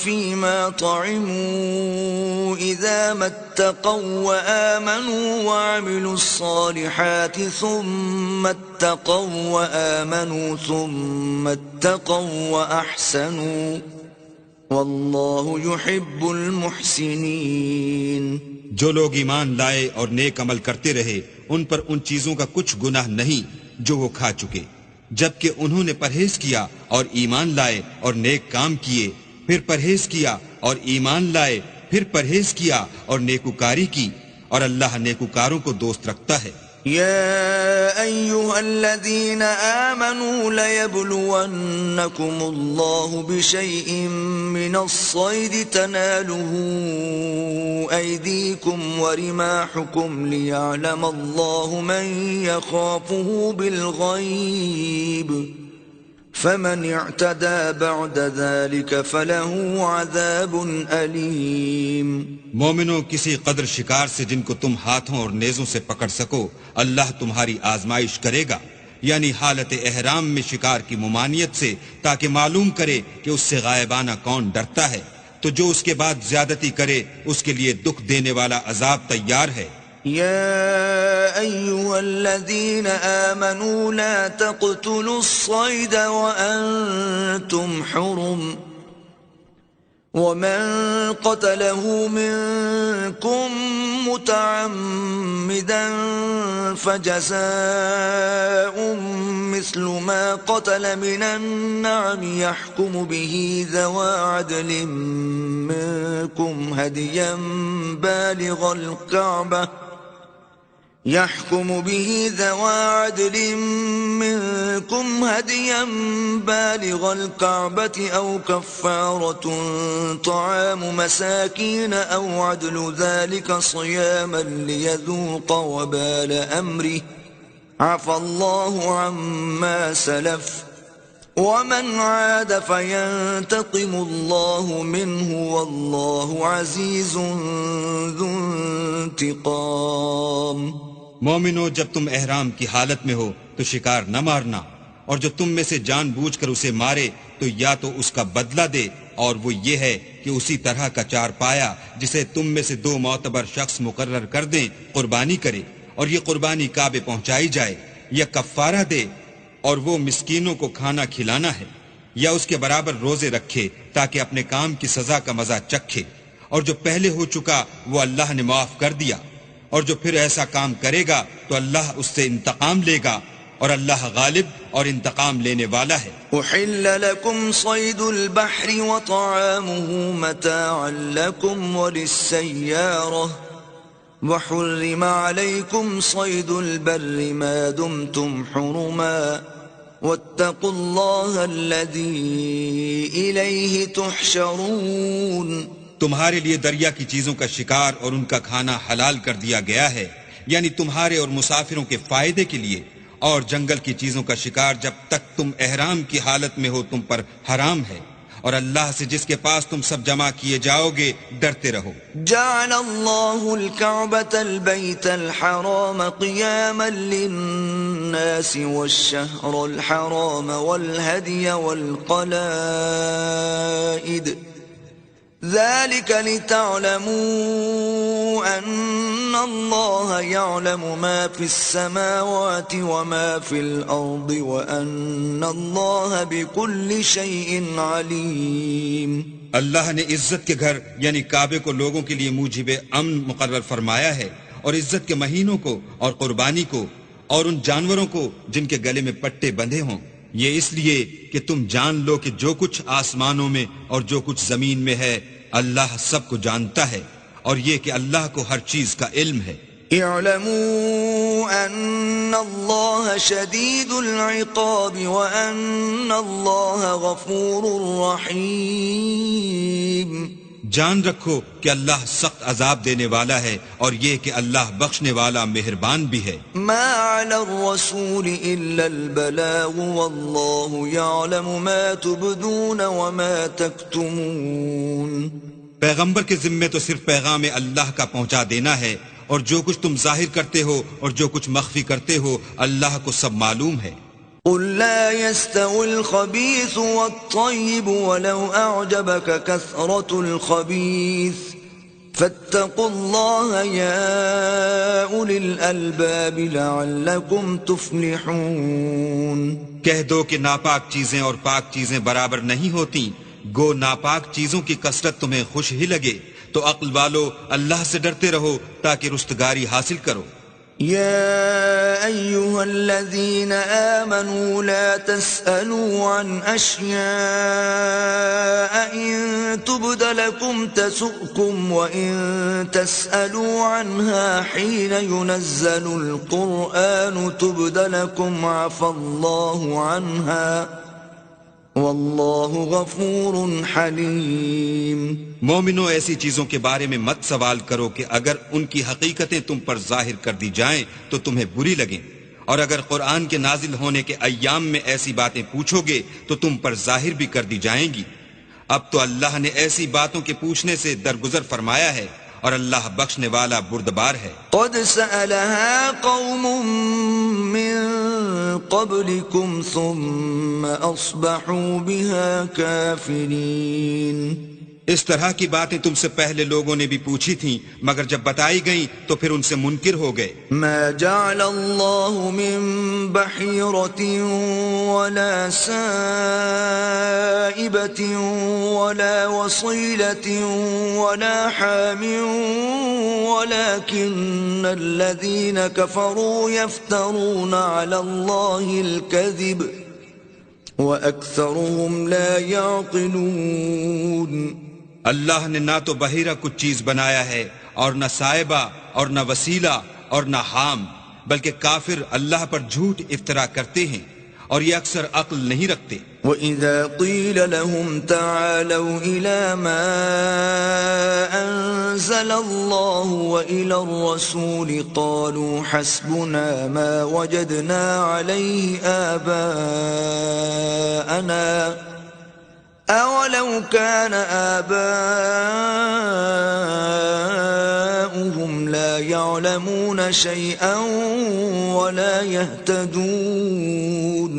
فيما طعموا إذا ما اتقوا وآمنوا وعملوا الصالحات ثم اتقوا وآمنوا ثم اتقوا وأحسنوا واللہ يحب المحسنین. جو لوگ ایمان لائے اور نیک عمل کرتے رہے ان پر ان چیزوں کا کچھ گناہ نہیں جو وہ کھا چکے، جبکہ انہوں نے پرہیز کیا اور ایمان لائے اور نیک کام کیے، پھر پرہیز کیا اور ایمان لائے، پھر پرہیز کیا اور نیکوکاری کی، اور اللہ نیکوکاروں کو دوست رکھتا ہے. يا أيها الذين آمنوا ليبلونكم الله بشيء من الصيد تناله أيديكم ورماحكم ليعلم الله من يخافه بالغيب فمن اعتدى بعد ذلك فله عذاب أليم. مومنوں، کسی قدر شکار سے جن کو تم ہاتھوں اور نیزوں سے پکڑ سکو اللہ تمہاری آزمائش کرے گا، یعنی حالت احرام میں شکار کی ممانعت سے، تاکہ معلوم کرے کہ اس سے غائبانہ کون ڈرتا ہے، تو جو اس کے بعد زیادتی کرے اس کے لیے دکھ دینے والا عذاب تیار ہے۔ يا أيها الذين آمنوا لا تقتلوا الصيد وأنتم حرم ومن قتله منكم متعمدا فجزاء مثل ما قتل من النعم يحكم به ذوى عدل منكم هديا بالغ الكعبة أو كفارة طعام مساكين أو عدل ذلك صياما ليذوق وبال أمره عفى الله عما سلف ومن عاد فينتقم الله منه والله عزيز ذو انتقام۔ مومنو، جب تم احرام کی حالت میں ہو تو شکار نہ مارنا، اور جو تم میں سے جان بوجھ کر اسے مارے تو یا تو اس کا بدلہ دے، اور وہ یہ ہے کہ اسی طرح کا چار پایا جسے تم میں سے 2 معتبر شخص مقرر کر دیں قربانی کرے، اور یہ قربانی کعبے پہنچائی جائے، یا کفارہ دے اور وہ مسکینوں کو کھانا کھلانا ہے، یا اس کے برابر روزے رکھے تاکہ اپنے کام کی سزا کا مزہ چکھے، اور جو پہلے ہو چکا وہ اللہ نے معاف کر دیا، اور جو پھر ایسا کام کرے گا تو اللہ اس سے انتقام لے گا، اور اللہ غالب اور انتقام لینے والا ہے۔ احل لكم صيد البحر وطعامه متاعا لكم وللسيارة وحرم عليكم صيد البر ما دمتم حرما واتقوا الله الذي إليه تحشرون۔ تمہارے لیے دریا کی چیزوں کا شکار اور ان کا کھانا حلال کر دیا گیا ہے، یعنی تمہارے اور مسافروں کے فائدے کے لیے، اور جنگل کی چیزوں کا شکار جب تک تم احرام کی حالت میں ہو تم پر حرام ہے، اور اللہ سے جس کے پاس تم سب جمع کیے جاؤ گے ڈرتے رہو۔ جعل الله الكعبة البيت الحرام قياما للناس والشهر الحرام والهدي والقلائد ذلك لتعلموا أن الله يعلم ما في السماوات وما في الأرض وأن الله بكل شيء عليم۔ اللہ نے عزت کے گھر یعنی کعبے کو لوگوں کے لیے موجب امن مقرر فرمایا ہے، اور عزت کے مہینوں کو اور قربانی کو اور ان جانوروں کو جن کے گلے میں پٹے بندھے ہوں، یہ اس لیے کہ تم جان لو کہ جو کچھ آسمانوں میں اور جو کچھ زمین میں ہے اللہ سب کو جانتا ہے، اور یہ کہ اللہ کو ہر چیز کا علم ہے۔ اعلموا ان اللہ شدید العقاب وان اللہ غفور رحیم۔ جان رکھو کہ اللہ سخت عذاب دینے والا ہے، اور یہ کہ اللہ بخشنے والا مہربان بھی ہے۔ ما علی الرسول الا البلاغ واللہ یعلم ما تبدون وما تکتمون۔ پیغمبر کے ذمے تو صرف پیغام اللہ کا پہنچا دینا ہے، اور جو کچھ تم ظاہر کرتے ہو اور جو کچھ مخفی کرتے ہو اللہ کو سب معلوم ہے۔ قل لا يستوي الخبيث والطيب ولو أعجبك كثرة الخبيث فاتقوا الله يا أولي الألباب لعلكم تفلحون۔ کہہ دو کہ ناپاک چیزیں اور پاک چیزیں برابر نہیں ہوتی، گو ناپاک چیزوں کی کثرت تمہیں خوش ہی لگے تو عقل والو اللہ سے ڈرتے رہو تاکہ رستگاری حاصل کرو۔ يا أيها الذين آمنوا لا تسألوا عن أشياء إن تبد لكم تسؤكم وإن تسألوا عنها حين ينزل القرآن تبد لكم عفى الله عنها واللہ غفور حلیم۔ مومنو، ایسی چیزوں کے بارے میں مت سوال کرو کہ اگر ان کی حقیقتیں تم پر ظاہر کر دی جائیں تو تمہیں بری لگیں، اور اگر قرآن کے نازل ہونے کے ایام میں ایسی باتیں پوچھو گے تو تم پر ظاہر بھی کر دی جائیں گی۔ اب تو اللہ نے ایسی باتوں کے پوچھنے سے درگزر فرمایا ہے، اور اللہ بخشنے والا بردبار ہے۔ قد سألها قوم من قبلكم ثم أصبحوا بها كافرين۔ اس طرح کی باتیں تم سے پہلے لوگوں نے بھی پوچھی تھیں، مگر جب بتائی گئیں تو پھر ان سے منکر ہو گئے۔ ما جعل الله من بحيرة ولا سائبة ولا وصيلة ولا حام ولكن الذين كفروا يفترون على الله الكذب وأكثرهم لا يعقلون۔ اللہ نے نہ تو بحیرہ کچھ چیز بنایا ہے اور نہ صائبہ اور نہ وسیلہ اور نہ حام، بلکہ کافر اللہ پر جھوٹ افطرا کرتے ہیں اور یہ اکثر عقل نہیں رکھتے۔ وَإِذَا قِيلَ لَهُمْ تَعَالَوْا إِلَى مَا أَنزَلَ اللَّهُ وَإِلَى الرَّسُولِ قَالُوا حَسْبُنَا مَا وَجَدْنَا عَلَيْهِ آبَاءَنَا أَوَلَوْ كَانَ آبَاؤُهُمْ لَا يَعْلَمُونَ شَيْئًا وَلَا يَهْتَدُونَ۔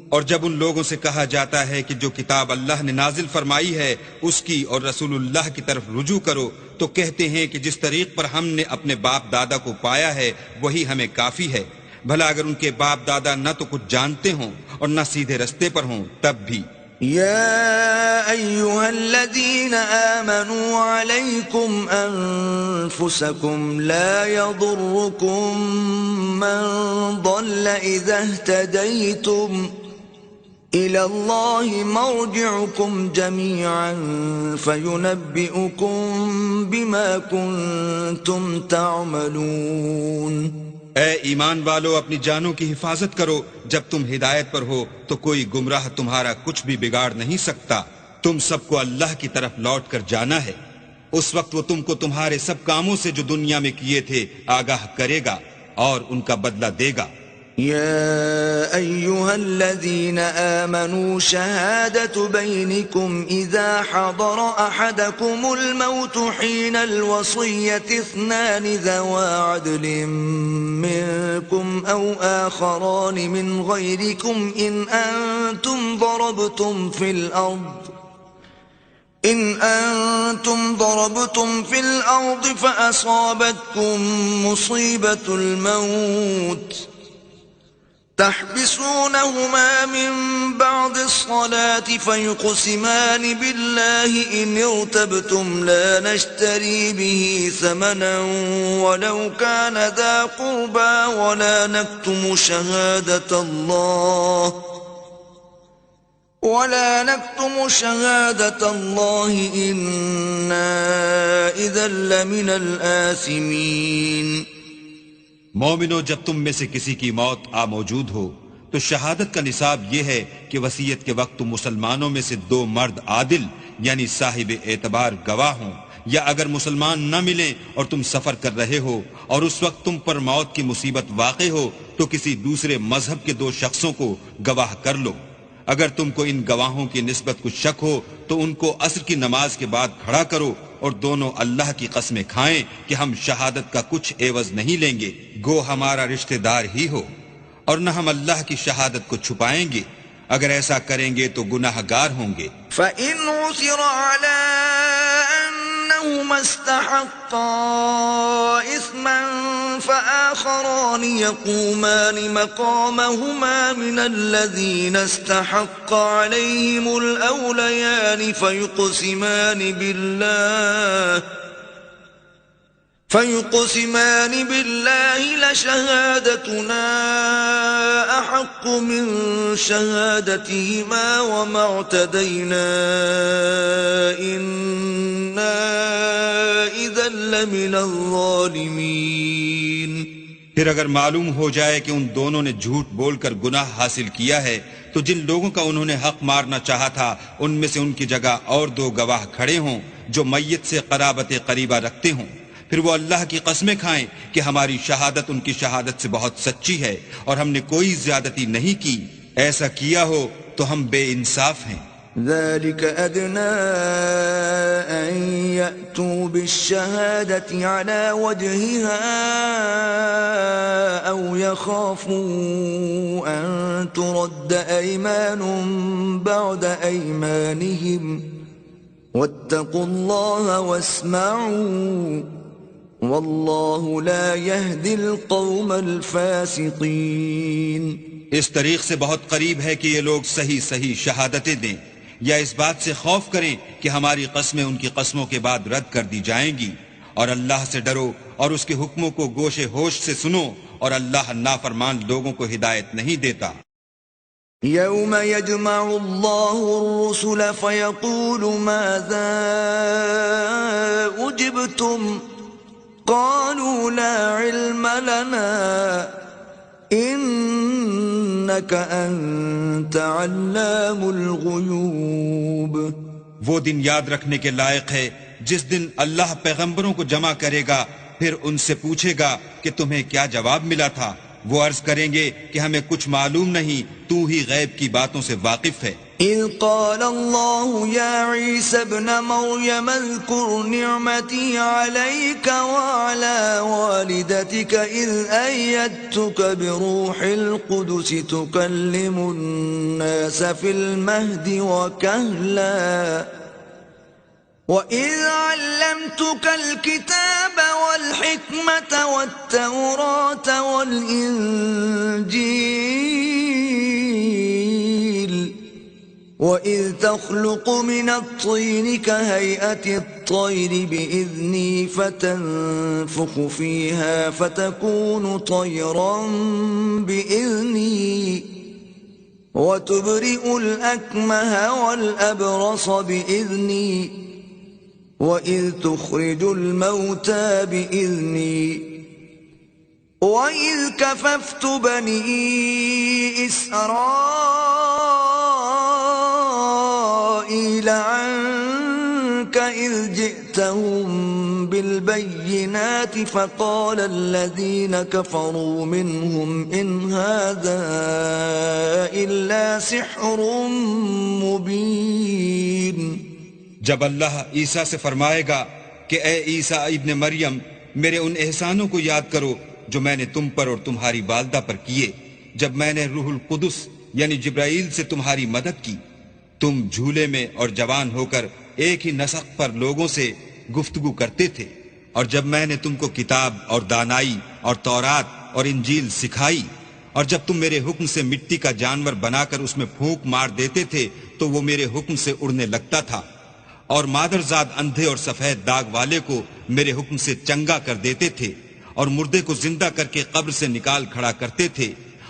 اور جب ان لوگوں سے کہا جاتا ہے کہ جو کتاب اللہ نے نازل فرمائی ہے اس کی اور رسول اللہ کی طرف رجوع کرو، تو کہتے ہیں کہ جس طریق پر ہم نے اپنے باپ دادا کو پایا ہے وہی ہمیں کافی ہے۔ بھلا اگر ان کے باپ دادا نہ تو کچھ جانتے ہوں اور نہ سیدھے رستے پر ہوں تب بھی۔ يا أيها الذين آمنوا عليكم أنفسكم لا يضركم من ضل إذا اهتديتم إلى الله مرجعكم جميعا فينبئكم بما كنتم تعملون۔ اے ایمان والو، اپنی جانوں کی حفاظت کرو، جب تم ہدایت پر ہو تو کوئی گمراہ تمہارا کچھ بھی بگاڑ نہیں سکتا۔ تم سب کو اللہ کی طرف لوٹ کر جانا ہے، اس وقت وہ تم کو تمہارے سب کاموں سے جو دنیا میں کیے تھے آگاہ کرے گا اور ان کا بدلہ دے گا۔ يا أيها الذين آمنوا شهادة بينكم إذا حضر أحدكم الموت حين الوصية اثنان ذوى عدل منكم أو آخران من غيركم إن أنتم ضربتم في الأرض فأصابتكم مصيبة الموت تحبسونهما من بعد الصلاة فيقسمان بالله إن ارتبتم لا نشتري به ثمنا ولو كان ذا قربى ولا نكتم شهادة الله إنا إذا لمن الآثمين۔ مومنو، جب تم میں سے کسی کی موت آ موجود ہو تو شہادت کا نصاب یہ ہے کہ وصیت کے وقت تم مسلمانوں میں سے دو مرد عادل یعنی صاحب اعتبار گواہ ہوں، یا اگر مسلمان نہ ملیں اور تم سفر کر رہے ہو اور اس وقت تم پر موت کی مصیبت واقع ہو تو کسی دوسرے مذہب کے دو شخصوں کو گواہ کر لو۔ اگر تم کو ان گواہوں کی نسبت کچھ شک ہو تو ان کو عصر کی نماز کے بعد کھڑا کرو اور دونوں اللہ کی قسمیں کھائیں کہ ہم شہادت کا کچھ عوض نہیں لیں گے، گو ہمارا رشتہ دار ہی ہو، اور نہ ہم اللہ کی شہادت کو چھپائیں گے، اگر ایسا کریں گے تو گناہ گار ہوں گے۔ فَإِنْ عُثِرَ عَلَىٰ أَنَّهُمَا اسْتَحَقَّا إِثْمًا فَآخَرَانِ يَقُومَانِ مَقَامَهُمَا مِنَ الَّذِينَ استحق عليهم الأوليان فيقسمان بالله لشهادتنا أحق من شهادتهما وما اعتدينا إنا إذا لمن الظالمين۔ پھر اگر معلوم ہو جائے کہ ان دونوں نے جھوٹ بول کر گناہ حاصل کیا ہے تو جن لوگوں کا انہوں نے حق مارنا چاہا تھا ان میں سے ان کی جگہ اور دو گواہ کھڑے ہوں جو میت سے قرابت قریبہ رکھتے ہوں، پھر وہ اللہ کی قسمیں کھائیں کہ ہماری شہادت ان کی شہادت سے بہت سچی ہے اور ہم نے کوئی زیادتی نہیں کی، ایسا کیا ہو تو ہم بے انصاف ہیں۔ ذلك أدنى أن يأتوا بالشهادة على وجهها أو يخافوا أن ترد أيمان بعد أيمانهم واتقوا الله واسمعوا والله لا يهدي القوم الفاسقين. اس طریق سے بہت قریب ہے کہ یہ لوگ صحیح شہادتیں دیں یا اس بات سے خوف کریں کہ ہماری قسمیں ان کی قسموں کے بعد رد کر دی جائیں گی. اور اللہ سے ڈرو اور اس کے حکموں کو گوش ہوش سے سنو، اور اللہ نافرمان لوگوں کو ہدایت نہیں دیتا. يوم يجمع الله الرسل فيقول ماذا أجبتم قالوا لا علم لنا إنك أنت علام الغيوب. وہ دن یاد رکھنے کے لائق ہے جس دن اللہ پیغمبروں کو جمع کرے گا، پھر ان سے پوچھے گا کہ تمہیں کیا جواب ملا تھا. وہ عرض کریں گے کہ ہمیں کچھ معلوم نہیں، تو ہی غیب کی باتوں سے واقف ہے. إذ قال الله يا عيسى ابن مريم اذكر نعمتي عليك وعلى والدتك إذ أيدتك بروح القدس تكلم الناس في المهد وكهلا وَإِذْ عَلَّمْتُكَ الْكِتَابَ وَالْحِكْمَةَ وَالتَّوْرَاةَ وَالْإِنْجِيلَ وَإِذْ تَخْلُقُ مِنَ الطِّينِ كَهَيْئَةِ الطَّيْرِ بِإِذْنِي فَتَنفُخُ فِيهَا فَتَكُونُ طَيْرًا بِإِذْنِي وَتُبْرِئُ الْأَكْمَهَ وَالْأَبْرَصَ بِإِذْنِي وَإِذْ تُخْرِجُ الْمَوْتَى بِإِذْنِي وَإِذْ كَفَفْتُ بَنِي إِسْرَائِيلَ عَنْكَ إِذْ جِئْتَهُمْ بِالْبَيِّنَاتِ فَقَالَ الَّذِينَ كَفَرُوا مِنْهُمْ إِنْ هَذَا إِلَّا سِحْرٌ مُبِينٌ. جب اللہ عیسیٰ سے فرمائے گا کہ اے عیسیٰ ابن مریم، میرے ان احسانوں کو یاد کرو جو میں نے تم پر اور تمہاری والدہ پر کیے، جب میں نے روح القدس یعنی جبرائیل سے تمہاری مدد کی. تم جھولے میں اور جوان ہو کر ایک ہی نسق پر لوگوں سے گفتگو کرتے تھے، اور جب میں نے تم کو کتاب اور دانائی اور تورات اور انجیل سکھائی، اور جب تم میرے حکم سے مٹی کا جانور بنا کر اس میں پھونک مار دیتے تھے تو وہ میرے حکم سے اڑنے لگتا تھا، اور مادرزاد اندھے اور سفید داغ والے کو میرے حکم سے چنگا کر دیتے تھے، اور مردے کو زندہ کر کے قبر سے نکال کھڑا کرتے تھے.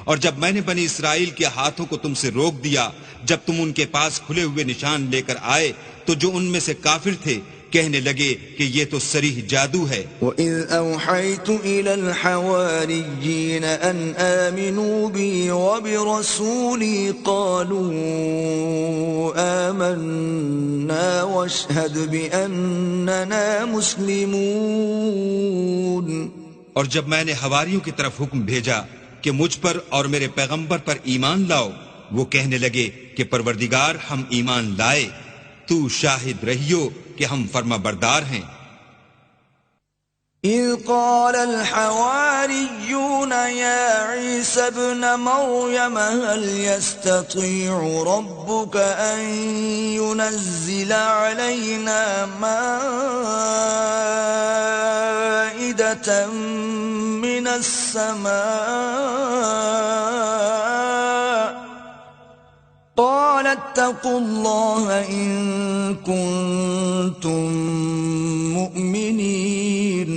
اور جب میں نے بنی اسرائیل کے ہاتھوں کو تم سے روک دیا، جب تم ان کے پاس کھلے ہوئے نشان لے کر آئے، تو جو ان میں سے کافر تھے کہنے لگے کہ یہ تو صریح جادو ہے. وَإِذْ أَوْحَيْتُ إِلَى الْحَوَارِيِّينَ أَنْ آمِنُوا بِي وَبِرَسُولِي قَالُوا آمَنَّا وَاشْهَدْ بِأَنَّنَا مُسْلِمُونَ. اور جب میں نے حواریوں کی طرف حکم بھیجا کہ مجھ پر اور میرے پیغمبر پر ایمان لاؤ، وہ کہنے لگے کہ پروردگار ہم ایمان لائے، تو شاہد رہیو کہ ہم فرما بردار ہیں. إذ قال الحواريون يا عيسى ابن مريم هل يستطيع ربك أن ينزل علينا مائدة من السماء قال اتقوا الله إن كنتم مؤمنين.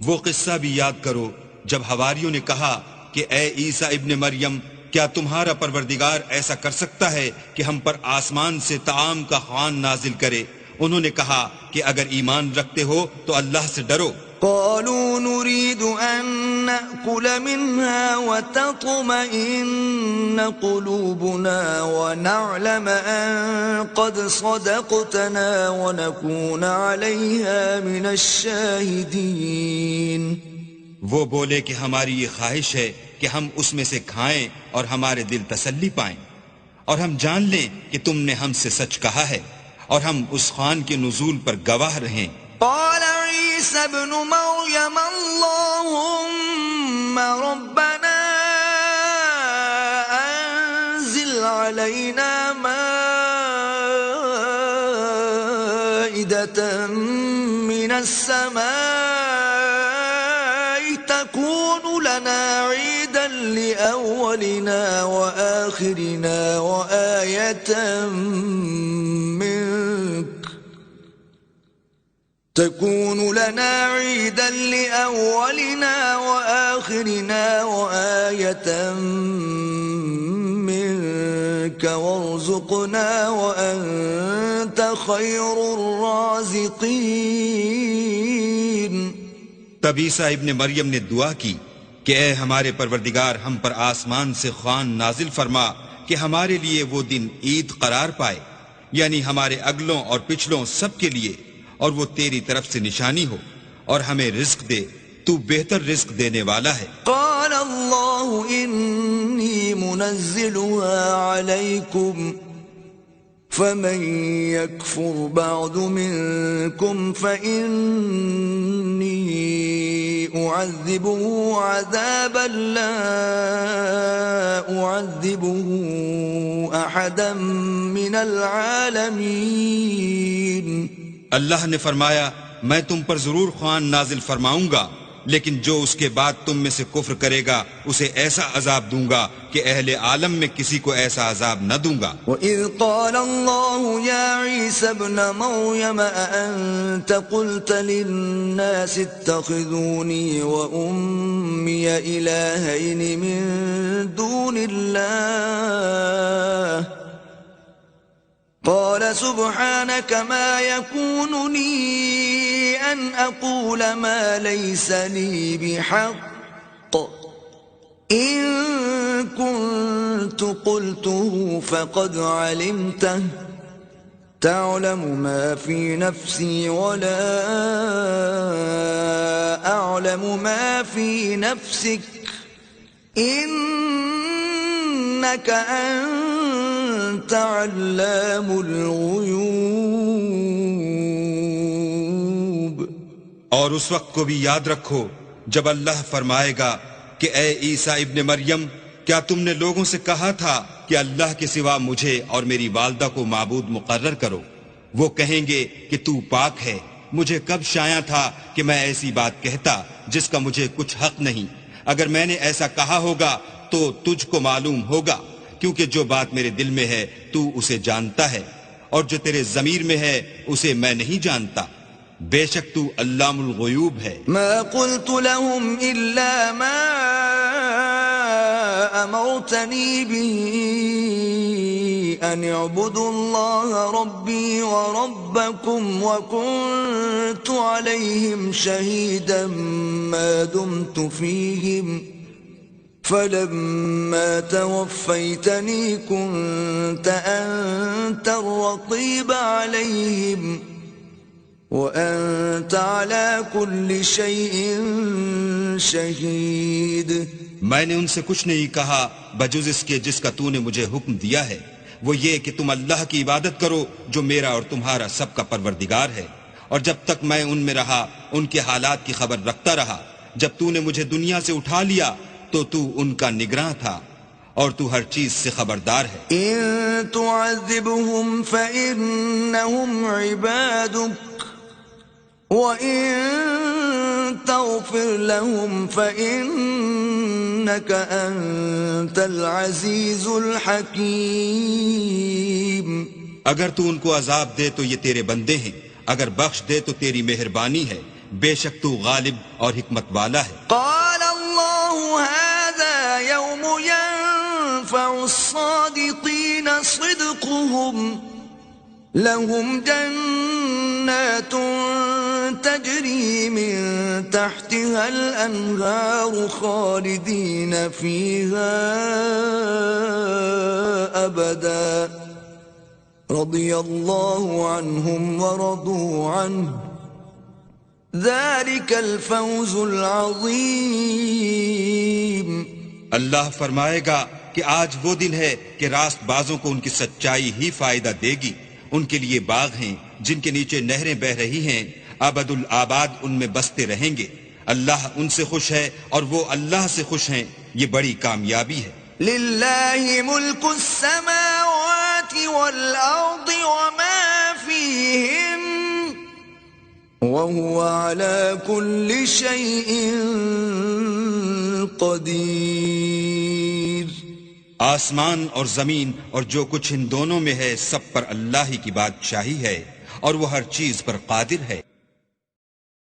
وہ قصہ بھی یاد کرو جب حواریوں نے کہا کہ اے عیسیٰ ابن مریم، کیا تمہارا پروردگار ایسا کر سکتا ہے کہ ہم پر آسمان سے طعام کا خوان نازل کرے؟ انہوں نے کہا کہ اگر ایمان رکھتے ہو تو اللہ سے ڈرو. قالوا نريد أن نأكل منها وتطمئن قلوبنا ونعلم أن قد صدقتنا ونكون عليها من الشاهدين. وہ بولے کہ ہماری یہ خواہش ہے کہ ہم اس میں سے کھائیں اور ہمارے دل تسلی پائیں، اور ہم جان لیں کہ تم نے ہم سے سچ کہا ہے، اور ہم اس خوان کے نزول پر گواہ رہیں. قال عيسى ابن مريم اللهم ربنا أنزل علينا مائدة من السماء تكون لنا عيدا لأولنا وآخرنا وآية منك تكون لنا عيدا لأولنا وآخرنا وآية منك وارزقنا وأنت خير الرازقين. تب عیسیٰ ابن مریم نے دعا کی کہ اے ہمارے پروردگار، ہم پر آسمان سے خوان نازل فرما کہ ہمارے لیے وہ دن عید قرار پائے، یعنی ہمارے اگلوں اور پچھلوں سب کے لیے، اور وہ تیری طرف سے نشانی ہو، اور ہمیں رزق دے، تو بہتر رزق دینے والا ہے. قال اللہ انی منزلها علیکم فمن يكفر بعد منكم فإني أعذبه عذابا لا أعذبه أحدا من العالمين. اللہ نے فرمایا میں تم پر ضرور خوان نازل فرماؤں گا، لیکن جو اس کے بعد تم میں سے کفر کرے گا اسے ایسا عذاب دوں گا کہ اہل عالم میں کسی کو ایسا عذاب نہ دوں گا. وَإِذْ قَالَ اللَّهُ يَا عِيسَى ابْنَ مَرْيَمَ أَأَنْتَ قُلْتَ لِلنَّاسِ اتَّخِذُونِي وَأُمِّيَ إِلَٰهَيْنِ مِن دُونِ اللَّهِ قال سبحانك ما يكون لي أن أقول ما ليس لي بحق إن كنت قلته فقد علمته تعلم ما في نفسي ولا أعلم ما في نفسك إنك أنت علام الغیوب. اور اس وقت کو بھی یاد رکھو جب اللہ فرمائے گا کہ اے عیسیٰ ابن مریم، کیا تم نے لوگوں سے کہا تھا کہ اللہ کے سوا مجھے اور میری والدہ کو معبود مقرر کرو؟ وہ کہیں گے کہ تو پاک ہے، مجھے کب شایع تھا کہ میں ایسی بات کہتا جس کا مجھے کچھ حق نہیں. اگر میں نے ایسا کہا ہوگا تو تجھ کو معلوم ہوگا، کیونکہ جو بات میرے دل میں ہے تو اسے جانتا ہے، اور جو تیرے ضمیر میں ہے اسے میں نہیں جانتا. بے شک تو علام الغیوب ہے. ما قلت لهم إلا ما أمرتني به أن اعبدوا الله ربي وربكم وكنت عليهم شهيدا ما دمت فيهم فلما توفيتني كنت أنت الرقيب عليهم وأنت على كل شيء شهيد. میں نے ان سے کچھ نہیں کہا بجز اس کے جس کا تو نے مجھے حکم دیا ہے، وہ یہ کہ تم اللہ کی عبادت کرو جو میرا اور تمہارا سب کا پروردگار ہے، اور جب تک میں ان میں رہا ان کے حالات کی خبر رکھتا رہا. جب تو نے مجھے دنیا سے اٹھا لیا تو ان کا نگراں تھا اور تو ہر چیز سے خبردار ہے. إن تعذبهم فإنهم عبادك وَإِن تَغْفِرْ لَهُمْ فَإِنَّكَ أَنْتَ الْعَزِيزُ الْحَكِيمُ. اگر تو ان کو عذاب دے تو یہ تیرے بندے ہیں، اگر بخش دے تو تیری مہربانی ہے، بے شک تو غالب اور حکمت والا ہے. قال اللہ هذا يوم ينفع الصادقين صدقهم لهم جنات تجري من تحتها الأنهار خالدين فيها أبدا رضي الله عنهم ورضوا عنه ذلك الفوز العظيم. اللہ فرمائے گا کہ آج وہ دن ہے کہ راست بازوں کو ان کی سچائی ہی فائدہ دے گی. ان کے لیے باغ ہیں جن کے نیچے نہریں بہ رہی ہیں، ابد الآباد ان میں بستے رہیں گے. اللہ ان سے خوش ہے اور وہ اللہ سے خوش ہیں، یہ بڑی کامیابی ہے. للہ ملک السماوات والارض وما فیہم وهو على كل شيء قدير. آسمان اور زمین اور جو کچھ ان دونوں میں ہے سب پر اللہ ہی کی بادشاہی ہے اور وہ ہر چیز پر قادر ہے.